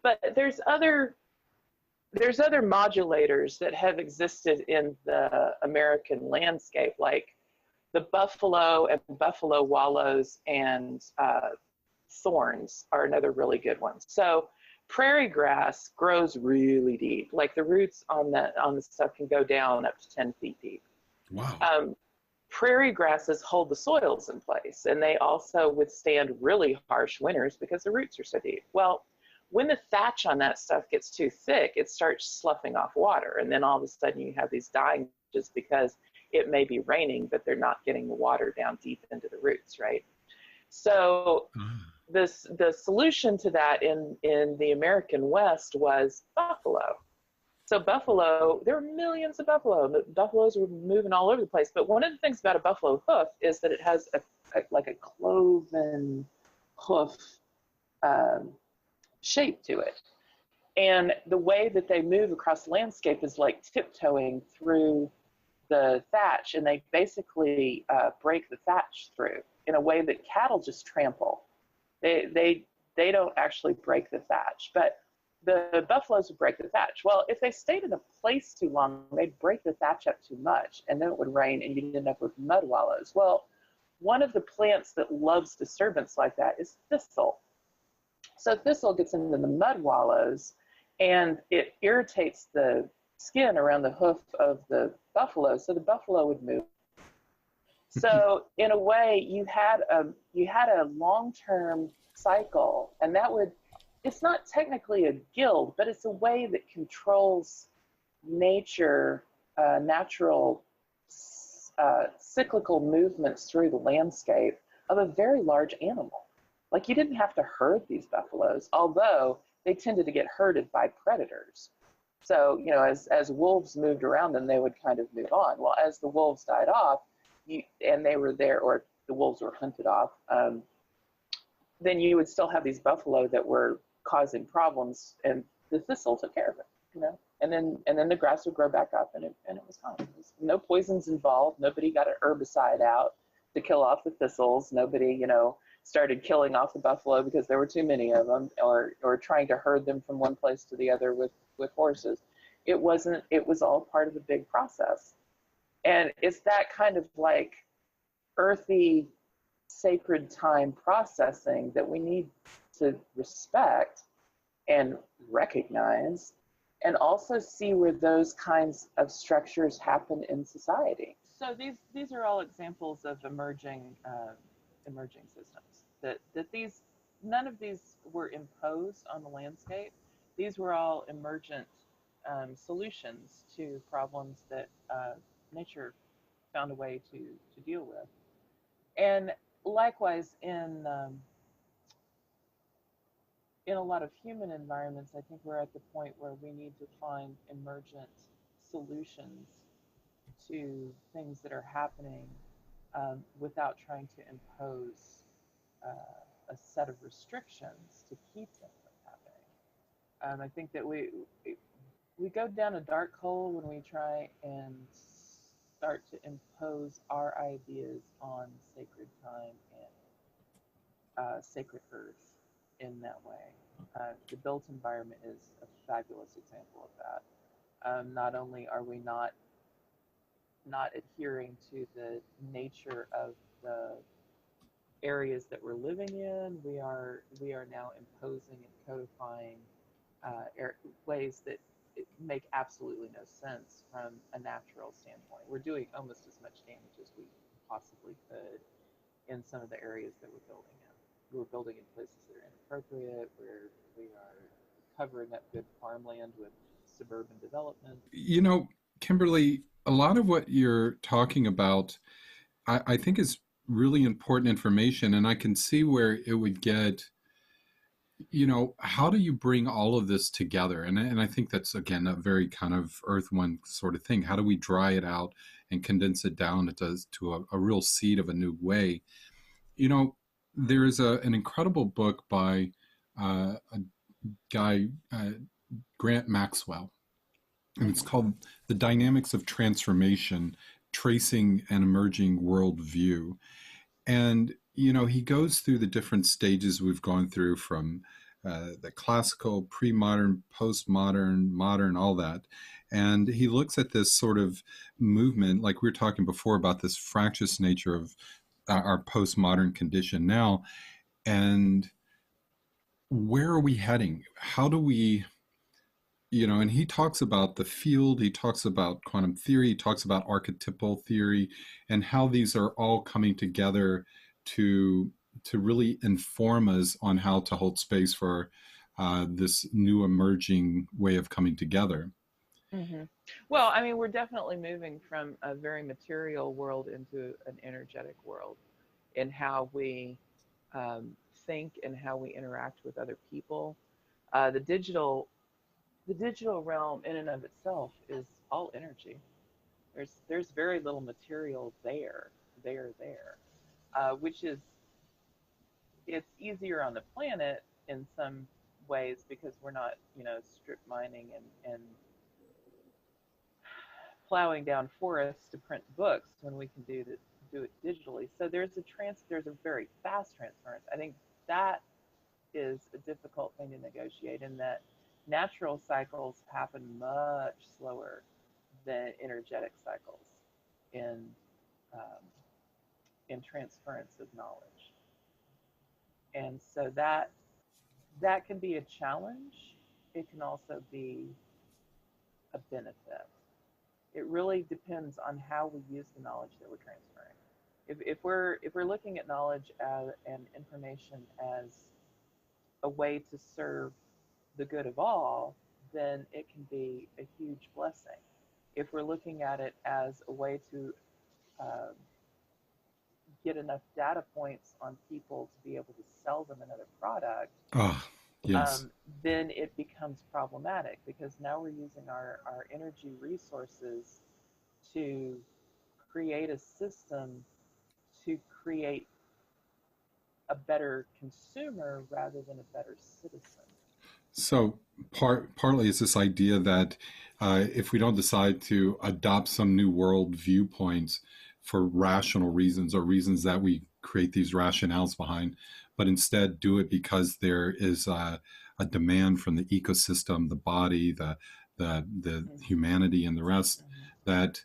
But there's other modulators that have existed in the American landscape, like the buffalo and buffalo wallows and thorns are another really good one. So prairie grass grows really deep. Like the roots on the stuff can go down up to 10 feet deep. Wow. Prairie grasses hold the soils in place, and they also withstand really harsh winters because the roots are so deep. Well, when the thatch on that stuff gets too thick, it starts sloughing off water, and then all of a sudden you have these dying just because it may be raining, but they're not getting the water down deep into the roots, right? So Ah. the solution to that in the American West was buffalo. So buffalo, there were millions of buffalo. The buffaloes were moving all over the place. But one of the things about a buffalo hoof is that it has like a cloven hoof um, shape to it. And the way that they move across the landscape is like tiptoeing through the thatch, and they basically break the thatch through in a way that cattle just trample. They don't actually break the thatch, but the buffaloes would break the thatch. Well, if they stayed in a place too long, they'd break the thatch up too much, and then it would rain, and you'd end up with mud wallows. Well, one of the plants that loves disturbance like that is thistle. So thistle gets into the mud wallows, and it irritates the skin around the hoof of the buffalo, so the buffalo would move. So in a way, you had a long-term cycle, and that would, it's not technically a guild, but it's a way that controls nature, natural cyclical movements through the landscape of a very large animal. Like you didn't have to herd these buffaloes, although they tended to get herded by predators. So, as wolves moved around them, they would kind of move on. Well, as the wolves died off, and they were there, or the wolves were hunted off, then you would still have these buffalo that were causing problems, and the thistle took care of it, and then the grass would grow back up, and it was fine. It was no poisons involved. Nobody got an herbicide out to kill off the thistles. Nobody, started killing off the buffalo because there were too many of them, or trying to herd them from one place to the other with horses. It wasn't. It was all part of a big process, and it's that kind of like earthy, sacred time processing that we need to respect and recognize, and also see where those kinds of structures happen in society. So these are all examples of emerging systems. That these None of these were imposed on the landscape. These were all emergent solutions to problems that nature found a way to deal with. And likewise, in a lot of human environments, I think we're at the point where we need to find emergent solutions to things that are happening without trying to impose a set of restrictions to keep them from happening. I think that we go down a dark hole when we try and start to impose our ideas on sacred time and sacred earth in that way. The built environment is a fabulous example of that. Not only are we not adhering to the nature of the areas that we're living in, we are now imposing and codifying ways that make absolutely no sense from a natural standpoint. We're doing almost as much damage as we possibly could in some of the areas that we're building in. We're building in places that are inappropriate, where we are covering up good farmland with suburban development. You know, Kimberly, a lot of what you're talking about, I think is really important information, and I can see where it would get, how do you bring all of this together? And I think that's, again, a very kind of Earth One sort of thing. How do we dry it out and condense it down to a real seed of a new way? You know, there is an incredible book by a guy, Grant Maxwell, and it's called The Dynamics of Transformation, Tracing an Emerging Worldview. And, he goes through the different stages we've gone through from the classical, pre-modern, post-modern, modern, all that. And he looks at this sort of movement, like we were talking before about this fractious nature of our postmodern condition now. And where are we heading? How do we, and he talks about the field, he talks about quantum theory, he talks about archetypal theory, and how these are all coming together to really inform us on how to hold space for this new emerging way of coming together. Mm-hmm. Well, I mean, we're definitely moving from a very material world into an energetic world in how we um, think and how we interact with other people. The digital realm in and of itself is all energy. There's very little material which is, it's easier on the planet in some ways because we're not, strip mining and plowing down forests to print books when we can do it digitally. So there's a very fast transference. I think that is a difficult thing to negotiate, in that natural cycles happen much slower than energetic cycles in um, in transference of knowledge, and so that can be a challenge. It can also be a benefit. It really depends on how we use the knowledge that we're transferring. If we're looking at knowledge and information as a way to serve the good of all, then it can be a huge blessing. If we're looking at it as a way to uh, get enough data points on people to be able to sell them another product, Ah, yes. um, then it becomes problematic, because now we're using our energy resources to create a system to create a better consumer rather than a better citizen. So partly it's this idea that if we don't decide to adopt some new world viewpoints for rational reasons, or reasons that we create these rationales behind, but instead do it because there is a demand from the ecosystem, the body, the Mm-hmm. humanity, and the rest, Mm-hmm. that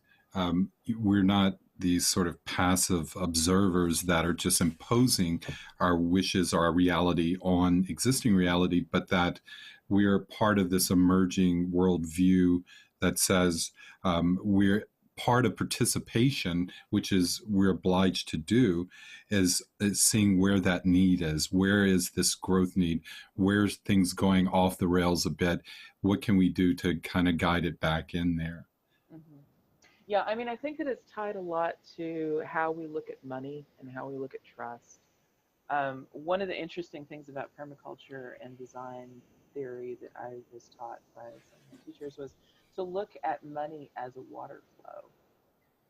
we're not these sort of passive observers that are just imposing our wishes or our reality on existing reality, but that we're part of this emerging worldview that says we're part of participation, which is we're obliged to do, is seeing where that need is. Where is this growth need? Where's things going off the rails a bit? What can we do to kind of guide it back in there? Mm-hmm. Yeah, I mean, I think that it's tied a lot to how we look at money and how we look at trust. One of the interesting things about permaculture and design theory that I was taught by some teachers was to look at money as a water flow.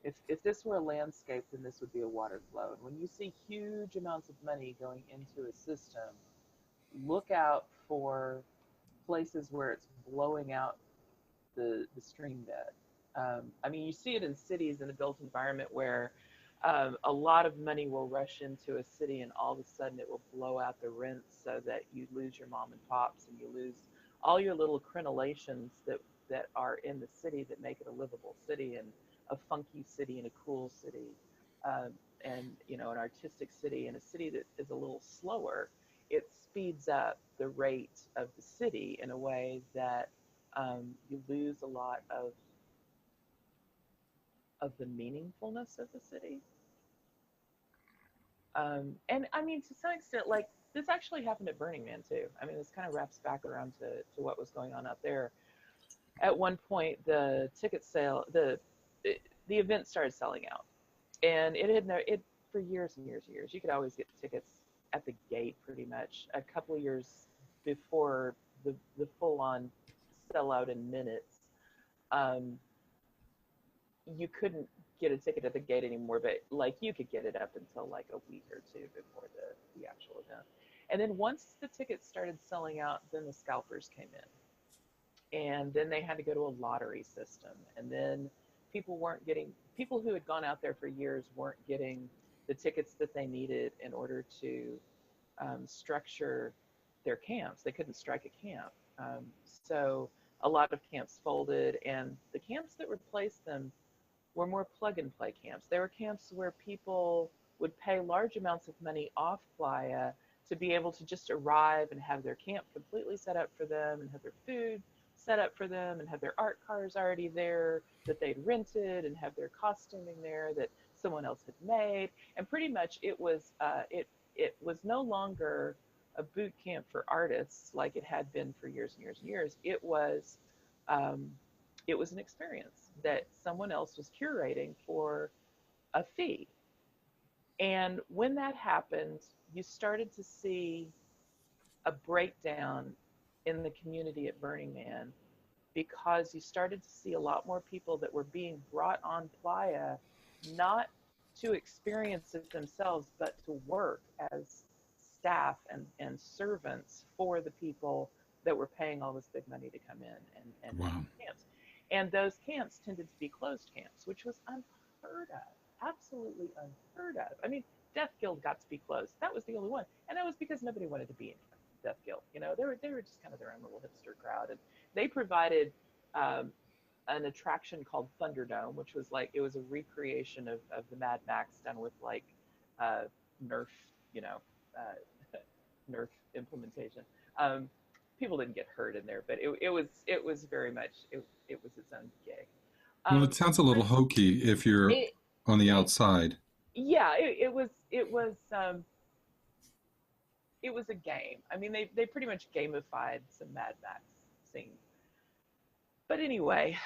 If this were a landscape, then this would be a water flow. And when you see huge amounts of money going into a system, look out for places where it's blowing out the stream bed. I mean, you see it in cities in a built environment where a lot of money will rush into a city, and all of a sudden it will blow out the rents so that you lose your mom and pops, and you lose all your little crenellations that are in the city that make it a livable city, and a funky city, and a cool city, um, and an artistic city, and a city that is a little slower. It speeds up the rate of the city in a way that you lose a lot of the meaningfulness of the city. And I mean, to some extent, like this actually happened at Burning Man too. I mean, this kind of wraps back around to what was going on out there. At one point, the ticket sale, the event started selling out, and it had no it for years and years and years. You could always get tickets at the gate, pretty much. A couple of years before the full on sellout in minutes, um, you couldn't get a ticket at the gate anymore, but like you could get it up until like a week or two before the actual event. And then once the tickets started selling out, then the scalpers came in. And then they had to go to a lottery system. And then people who had gone out there for years weren't getting the tickets that they needed in order to structure their camps. They couldn't strike a camp. So a lot of camps folded, and the camps that replaced them were more plug and play camps. They were camps where people would pay large amounts of money off Playa to be able to just arrive and have their camp completely set up for them, and have their food set up for them, and have their art cars already there that they'd rented, and have their costuming there that someone else had made. And pretty much it was no longer a boot camp for artists like it had been for years and years and years. Um, it was an experience that someone else was curating for a fee. And when that happened, you started to see a breakdown in the community at Burning Man, because you started to see a lot more people that were being brought on Playa, not to experience it themselves, but to work as staff and servants for the people that were paying all this big money to come in and make Wow. camps. And those camps tended to be closed camps, which was unheard of, absolutely unheard of. I mean, Death Guild got to be closed. That was the only one, and that was because nobody wanted to be in Death Guild. They were just kind of their own little hipster crowd, and they provided um, an attraction called Thunderdome, which was like it was a recreation of the Mad Max done with like uh, Nerf, you know, Nerf implementation. Um, People didn't get hurt in there, but it was very much it was its own gig. Well, it sounds a little But hokey if you're it, on the it outside. yeah, it was a game. I mean, they pretty much gamified some Mad Max scenes. But anyway,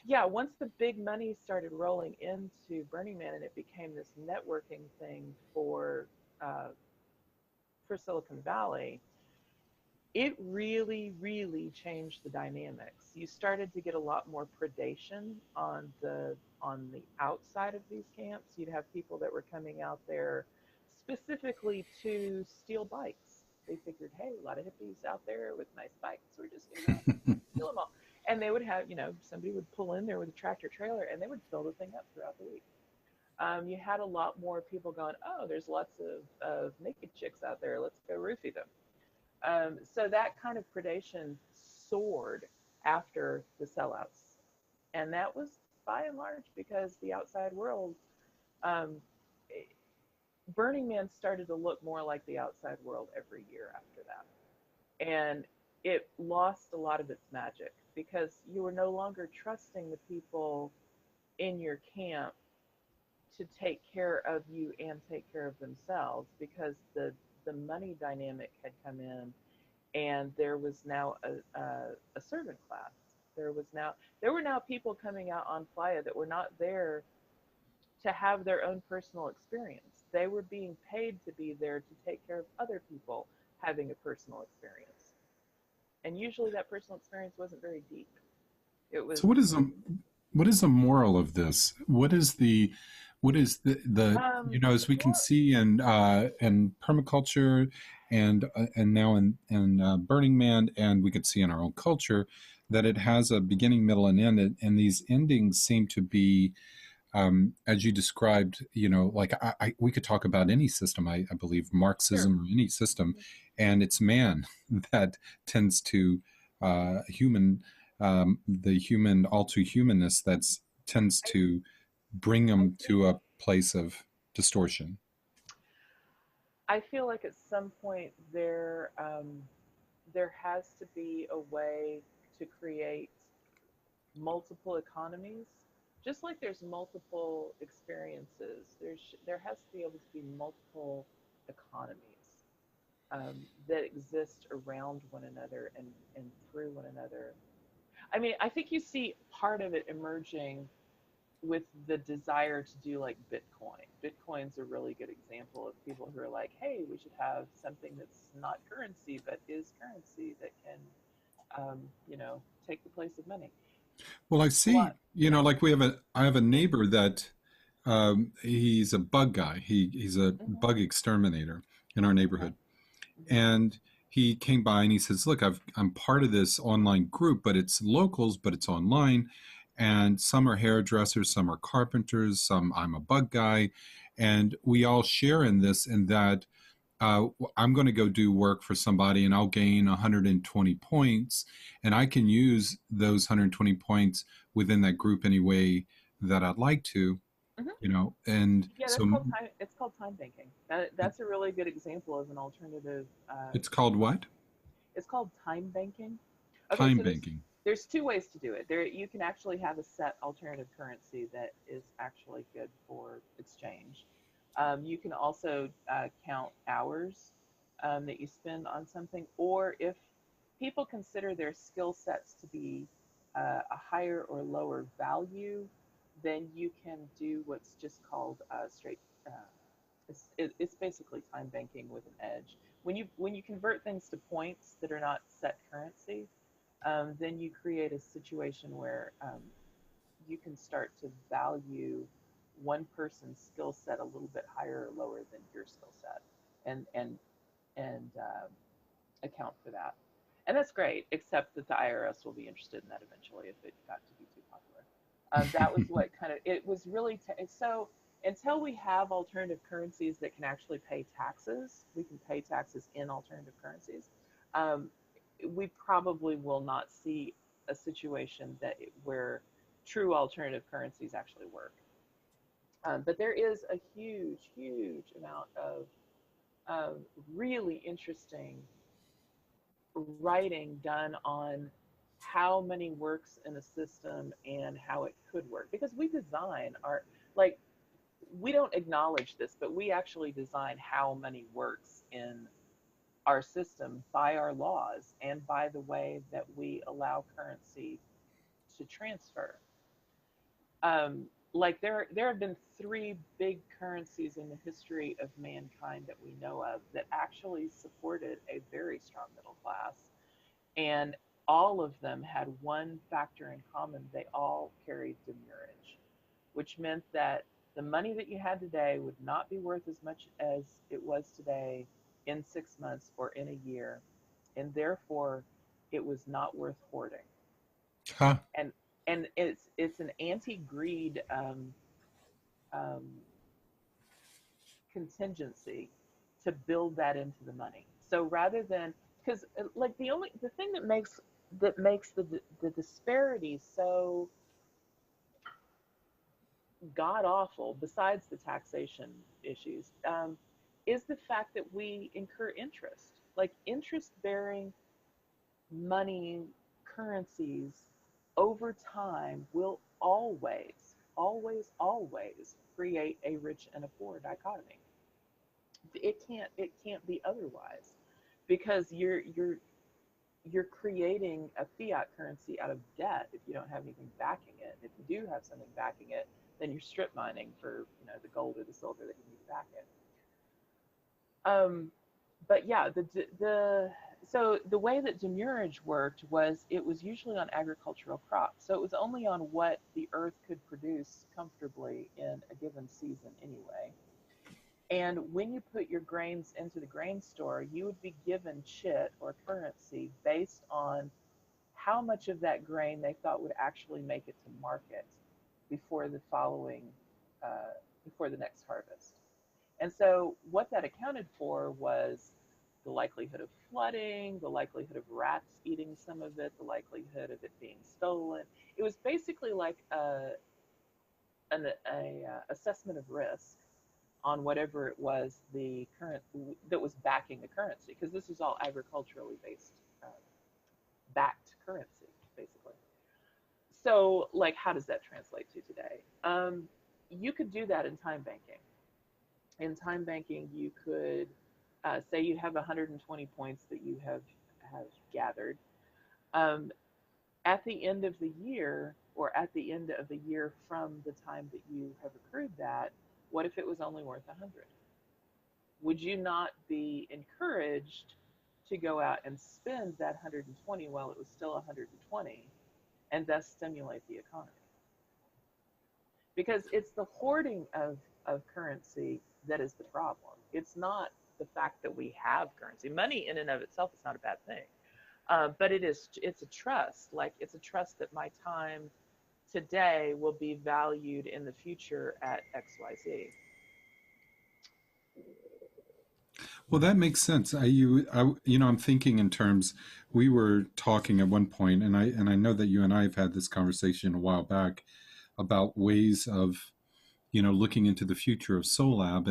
yeah, once the big money started rolling into Burning Man, and it became this networking thing uh, for Silicon Valley, it really, really changed the dynamics. You started to get a lot more predation on the outside of these camps. You'd have people that were coming out there specifically to steal bikes. They figured, hey, a lot of hippies out there with nice bikes. We're just going to steal them all. And they would have, somebody would pull in there with a tractor trailer, and they would fill the thing up throughout the week. You had a lot more people going, oh, there's lots of naked chicks out there. Let's go roofie them. So that kind of predation soared after the sellouts. And that was by and large because the outside world, um, Burning Man started to look more like the outside world every year after that. And it lost a lot of its magic because you were no longer trusting the people in your camp to take care of you and take care of themselves, because the money dynamic had come in, and there was now a servant class. There were now people coming out on Playa that were not there to have their own personal experience. They were being paid to be there to take care of other people having a personal experience. And usually that personal experience wasn't very deep. It was So what is a what is the moral of this? What is the as we can Well, see in permaculture and now in Burning Man, and we could see in our own culture that it has a beginning, middle, and end, and these endings seem to be as you described, like we could talk about any system, I believe, sure. Marxism or any system, Mhm. and it's man that tends to the human, all too humanness that's tends I, to bring I them think to a place of distortion. I feel like at some point there has to be a way to create multiple economies. Just like there's multiple experiences, there has to be able to be multiple economies that exist around one another and through one another. I mean, I think you see part of it emerging with the desire to do like Bitcoin. Bitcoin's a really good example of people who are like, hey, we should have something that's not currency but is currency that can, take the place of money. Well, I A lot, see, yeah. like I have a neighbor that he's a bug guy. He's a Hmm. bug exterminator in our Okay. neighborhood. Hmm. And he came by and he says, "Look, I'm part of this online group, but it's locals, but it's online. And some are hairdressers, some are carpenters, some I'm a bug guy, and we all share in this. And that I'm going to go do work for somebody, and I'll gain 120 points, and I can use those 120 points within that group any way that I'd like to, Hmm. And Yeah, so it's called time banking. That's a really good example of an alternative. it's called what? It's called time banking. Okay, Time so banking. there's two ways to do it. There you can actually have a set alternative currency that is actually good for exchange. You can also count hours that you spend on something, or if people consider their skill sets to be a higher or lower value, then you can do what's just called straight. It's basically time banking with an edge. When you convert things to points that are not set currency, then you create a situation where you can start to value one person's skill set a little bit higher or lower than your skill set, and account for that. And that's great, except that the IRS will be interested in that eventually if it got to be too popular. That was what kind of it was really so until we have alternative currencies that can actually pay taxes, we can pay taxes in alternative currencies. Um, we probably will not see a situation where true alternative currencies actually work. But there is a huge, huge amount of really interesting writing done on how money works in a system and how it could work because we design our like we don't acknowledge this but we actually design how money works in our system by our laws and by the way that we allow currency to transfer. Like there have been three big currencies in the history of mankind that we know of that actually supported a very strong middle class, and all of them had one factor in common. They all carried demurrage, which meant that the money that you had today would not be worth as much as it was today in 6 months or in a year, and therefore it was not worth hoarding. Huh. And it's an anti-greed um, contingency to build that into the money. So rather than because like the thing that makes the disparity so god awful, besides the taxation issues, is the fact that we incur interest. Like interest bearing money currencies over time will always create a rich and a poor dichotomy. It can't be otherwise because you're creating a fiat currency out of debt if you don't have anything backing it. If you do have something backing it, then you're strip mining for the gold or the silver that you need to back it. But yeah, So the way that demurrage worked was it was usually on agricultural crops. So it was only on what the earth could produce comfortably in a given season anyway. And when you put your grains into the grain store, you would be given chit or currency based on how much of that grain they thought would actually make it to market before the following, uh, before the next harvest. And so what that accounted for was the likelihood of flooding, the likelihood of rats eating some of it, the likelihood of it being stolen. It was basically like an assessment of risk on whatever it was the current that was backing the currency, because this is all agriculturally based, backed currency, basically. So, like, how does that translate to today? You could do that in time banking. In time banking, you could say you have 120 points that you have gathered. Um, at the end of the year, or at the end of the year from the time that you have accrued that, what if it was only worth 100? Would you not be encouraged to go out and spend that 120 while it was still 120 and thus stimulate the economy? Because it's the hoarding of currency that is the problem. It's not the fact that we have currency. Money in and of itself is not a bad thing. But it's a trust. Like, it's a trust that my time today will be valued in the future at XYZ. Well, that makes sense. I'm thinking in terms. We were talking at one point, and I know that you and I have had this conversation a while back about ways of looking into the future of Solab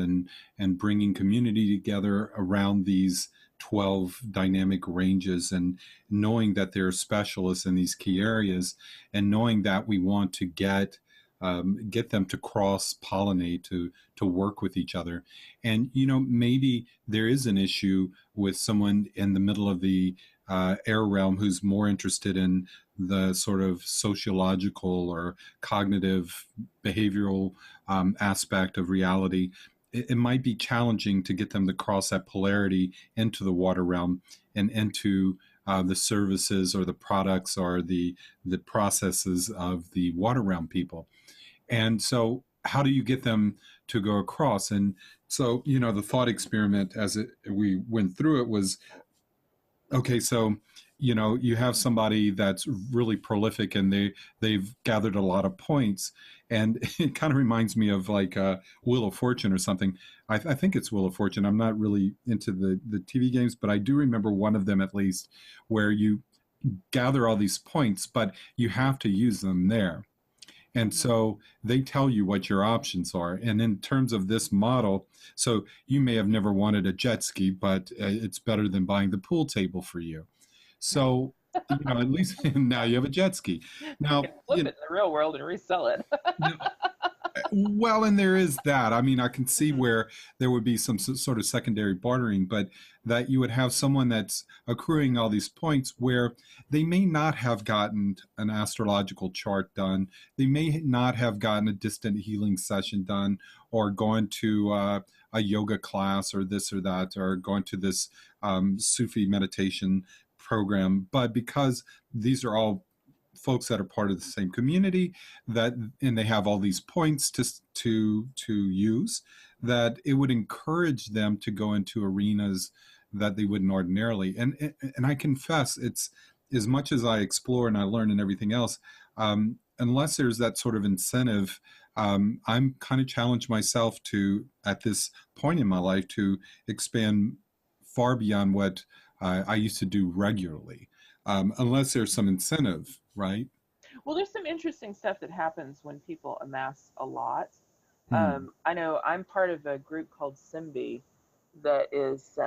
and bringing community together around these 12 dynamic ranges, and knowing that there are specialists in these key areas, and knowing that we want to get them to cross pollinate, to work with each other. And maybe there is an issue with someone in the middle of the air realm who's more interested in the sort of sociological or cognitive behavioral aspect of reality. It might be challenging to get them to cross that polarity into the water realm and into the services or the products or the processes of the water realm people. And so, how do you get them to go across? And so, the thought experiment we went through it was, okay, so you have somebody that's really prolific, and they've gathered a lot of points, and it kind of reminds me of like Wheel of Fortune or something. I think it's Wheel of Fortune. I'm not really into the TV games, but I do remember one of them at least, where you gather all these points, but you have to use them there. And Mm-hmm. so they tell you what your options are. And in terms of this model, so you may have never wanted a jet ski, but it's better than buying the pool table for you. So, at least now you have a jet ski. You can Now, flip it in the real world and resell it. now, well, and there is that. I mean, I can see Mm-hmm. where there would be some sort of secondary bartering, but that you would have someone that's accruing all these points where they may not have gotten an astrological chart done. They may not have gotten a distant healing session done, or gone to a yoga class or this or that, or gone to this Sufi meditation program. But because these are all folks that are part of the same community, that and they have all these points to use, that it would encourage them to go into arenas that they wouldn't ordinarily. And I confess, it's, as much as I explore and I learn and everything else, unless there's that sort of incentive, I'm kind of challenged myself to, at this point in my life, to expand far beyond what I used to do regularly, unless there's some incentive, right? Well, there's some interesting stuff that happens when people amass a lot. Hmm. I know I'm part of a group called Simbi that is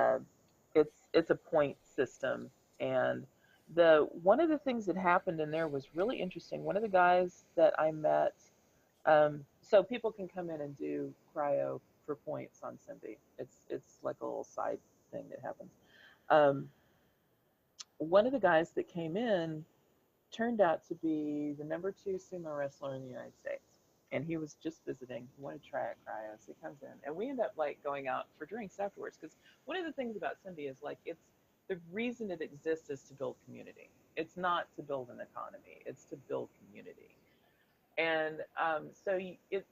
it's a point system, and the one of the things that happened in there was really interesting. One of the guys that I met, so people can come in and do cryo for points on Simbi. It's like a little side thing that happens. Um, One of the guys that came in turned out to be the number two sumo wrestler in the United States. And he was just visiting. He wanted to try out cryo, so he comes in, and we end up like going out for drinks afterwards. Because one of the things about Cindy is like the reason it exists is to build community. It's not to build an economy. It's to build community. And so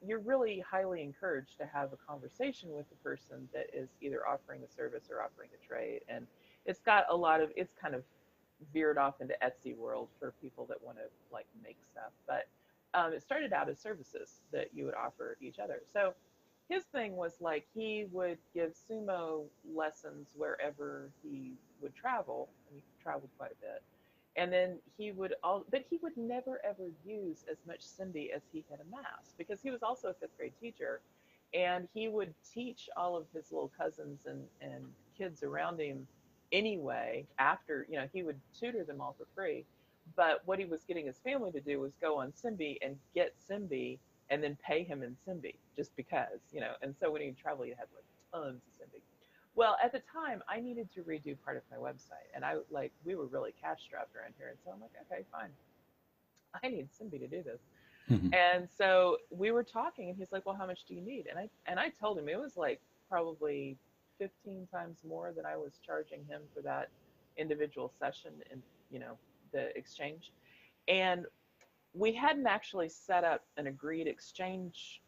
you're really highly encouraged to have a conversation with the person that is either offering the service or offering the trade. And it's got a lot of, it's kind of veered off into Etsy world for people that want to like make stuff. But it started out as services that you would offer each other. So his thing was like he would give sumo lessons wherever he would travel, and he traveled quite a bit. And then but he would never ever use as much Simbi as he had amassed because he was also a fifth grade teacher, and he would teach all of his little cousins and kids around him anyway. After he would tutor them all for free, but what he was getting his family to do was go on Simbi and get Simbi and then pay him in Simbi just because. And so when he traveled, he had like tons of Simbi. Well, at the time, I needed to redo part of my website, and we were really cash strapped around here, and so I'm like, okay, fine, I need Simbi to do this. Mhm. And so we were talking, and he's like, well, how much do you need? And I told him it was like probably 15 times more than I was charging him for that individual session in the exchange. And we hadn't actually set up an agreed exchange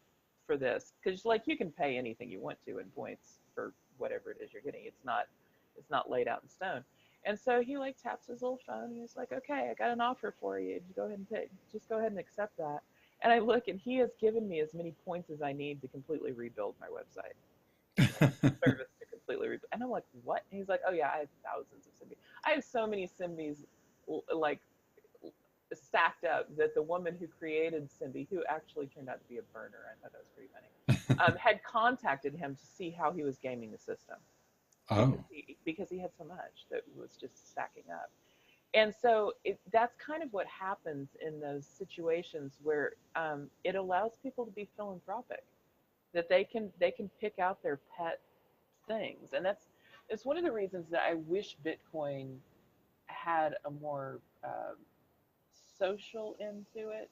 for this because like you can pay anything you want to in points for whatever it is you're getting. It's not laid out in stone. And so he like taps his little phone and he's like, okay, I got an offer for you. Just go ahead and accept that. And I look and he has given me as many points as I need to completely rebuild my website. Like service to completely rebuild. And I'm like, what? And he's like, oh yeah, I have thousands of Simbies. I have so many Simbies like stacked up that the woman who created Simbi, who actually turned out to be a burner, I thought that was pretty funny, had contacted him to see how he was gaming the system because Oh, he had so much that was just stacking up. And so that's kind of what happens in those situations where it allows people to be philanthropic, that they can pick out their pet things, and it's one of the reasons that I wish Bitcoin had a more social end to it,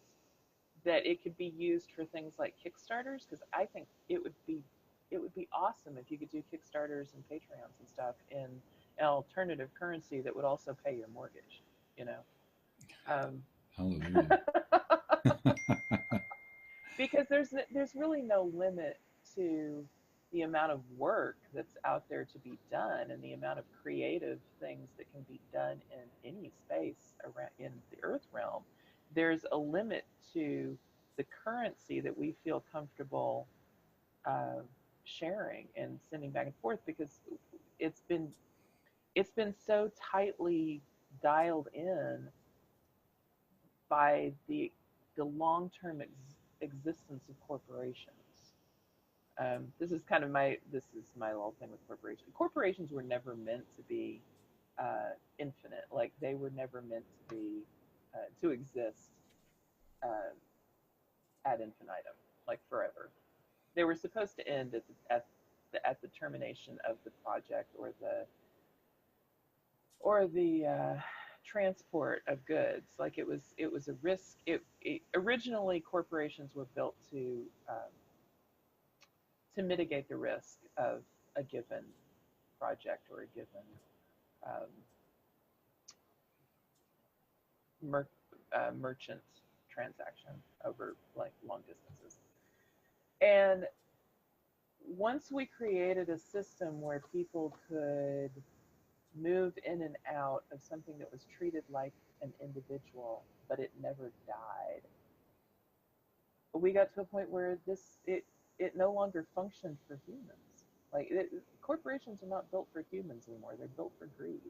that it could be used for things like Kickstarters, because I think it would be awesome if you could do Kickstarters and Patreons and stuff in an alternative currency that would also pay your mortgage, you know. Um, hallelujah. because there's really no limit to the amount of work that's out there to be done and the amount of creative things that can be done in any space around in the earth realm. There's a limit to the currency that we feel comfortable uh, sharing and sending back and forth because it's been it's been so tightly dialed in by the long-term existence of corporations. This is my little thing with corporations. Corporations were never meant to be infinite. Like they were never meant to be to exist uh, ad infinitum, like forever. They were supposed to end at the termination of the project or the transport of goods. Like it was a risk. Originally corporations were built to mitigate the risk of a given project or a given um, mer- merchant transaction over like long distances. And once we created a system where people could move in and out of something that was treated like an individual, but it never died, we got to a point where it no longer functioned for humans. Corporations are not built for humans anymore. They're built for greed.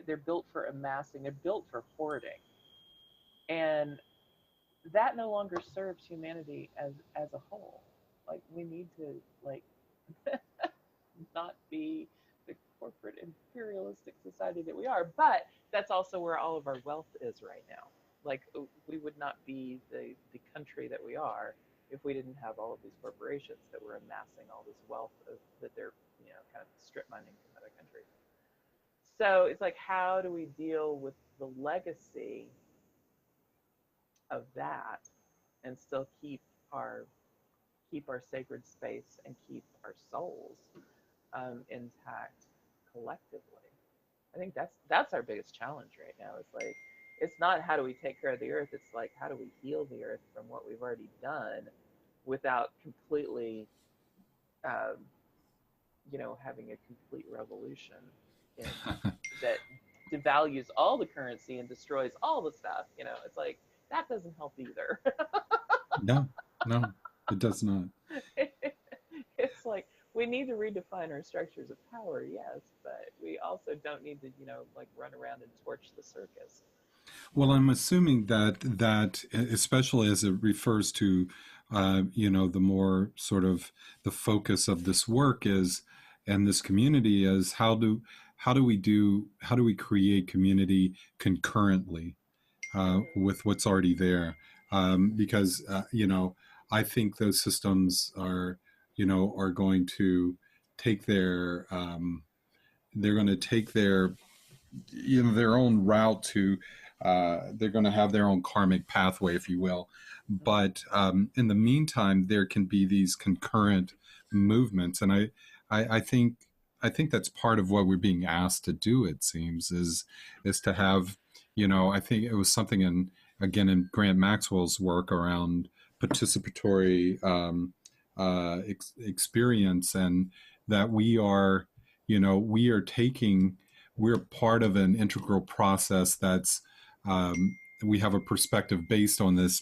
They're built for amassing. They're built for hoarding, and that no longer serves humanity as a whole. Like we need to like not be the corporate imperialistic society that we are. But that's also where all of our wealth is right now. Like we would not be the country that we are if we didn't have all of these corporations that were amassing all this wealth that they're kind of strip mining from other countries. So it's like, how do we deal with the legacy of that and still keep our sacred space and keep our souls intact collectively? I think that's our biggest challenge right now. It's like it's not how do we take care of the earth. It's like how do we heal the earth from what we've already done without completely, um, having a complete revolution in that devalues all the currency and destroys all the stuff. It's like that doesn't help either. No, no, it does not. It's like we need to redefine our structures of power, yes, but we also don't need to, like run around and torch the circus. Well, I'm assuming that especially as it refers to, the more sort of the focus of this work is, and this community is how do we create community concurrently Mm-hmm. with what's already there? Because I think those systems are going to take they're going to take their own route to they're going to have their own karmic pathway, if you will. But in the meantime, there can be these concurrent movements, and I think that's part of what we're being asked to do. It seems is to have, I think it was something in Grant Maxwell's work around participatory experience, and that we are taking we're part of an integral process that's we have a perspective based on this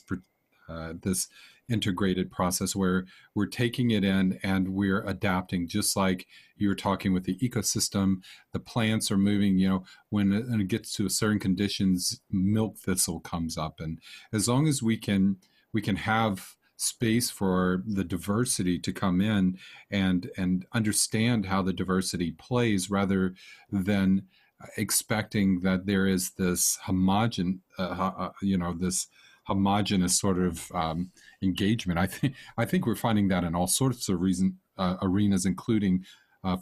integrated process where we're taking it in and we're adapting, just like you're talking with the ecosystem. The plants are moving, when it gets to a certain conditions, milk thistle comes up, and as long as we can have space for the diversity to come in and understand how the diversity plays, rather than expecting that there is this homogenous sort of engagement. I think we're finding that in all sorts of arenas, including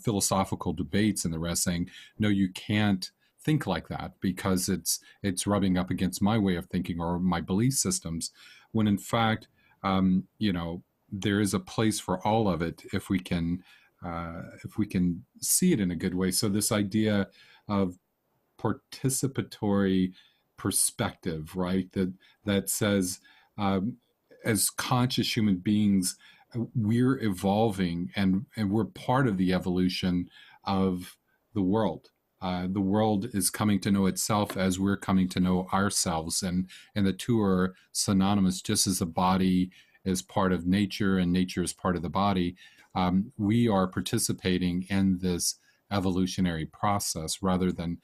philosophical debates and the rest, saying no, you can't think like that because it's rubbing up against my way of thinking or my belief systems, when in fact, there is a place for all of it if we can see it in a good way. So this idea of participatory perspective, right? That says, um, as conscious human beings, we're evolving and we're part of the evolution of the world. The world is coming to know itself as we're coming to know ourselves, and the two are synonymous. Just as the body is part of nature and nature is part of the body, we are participating in this evolutionary process rather than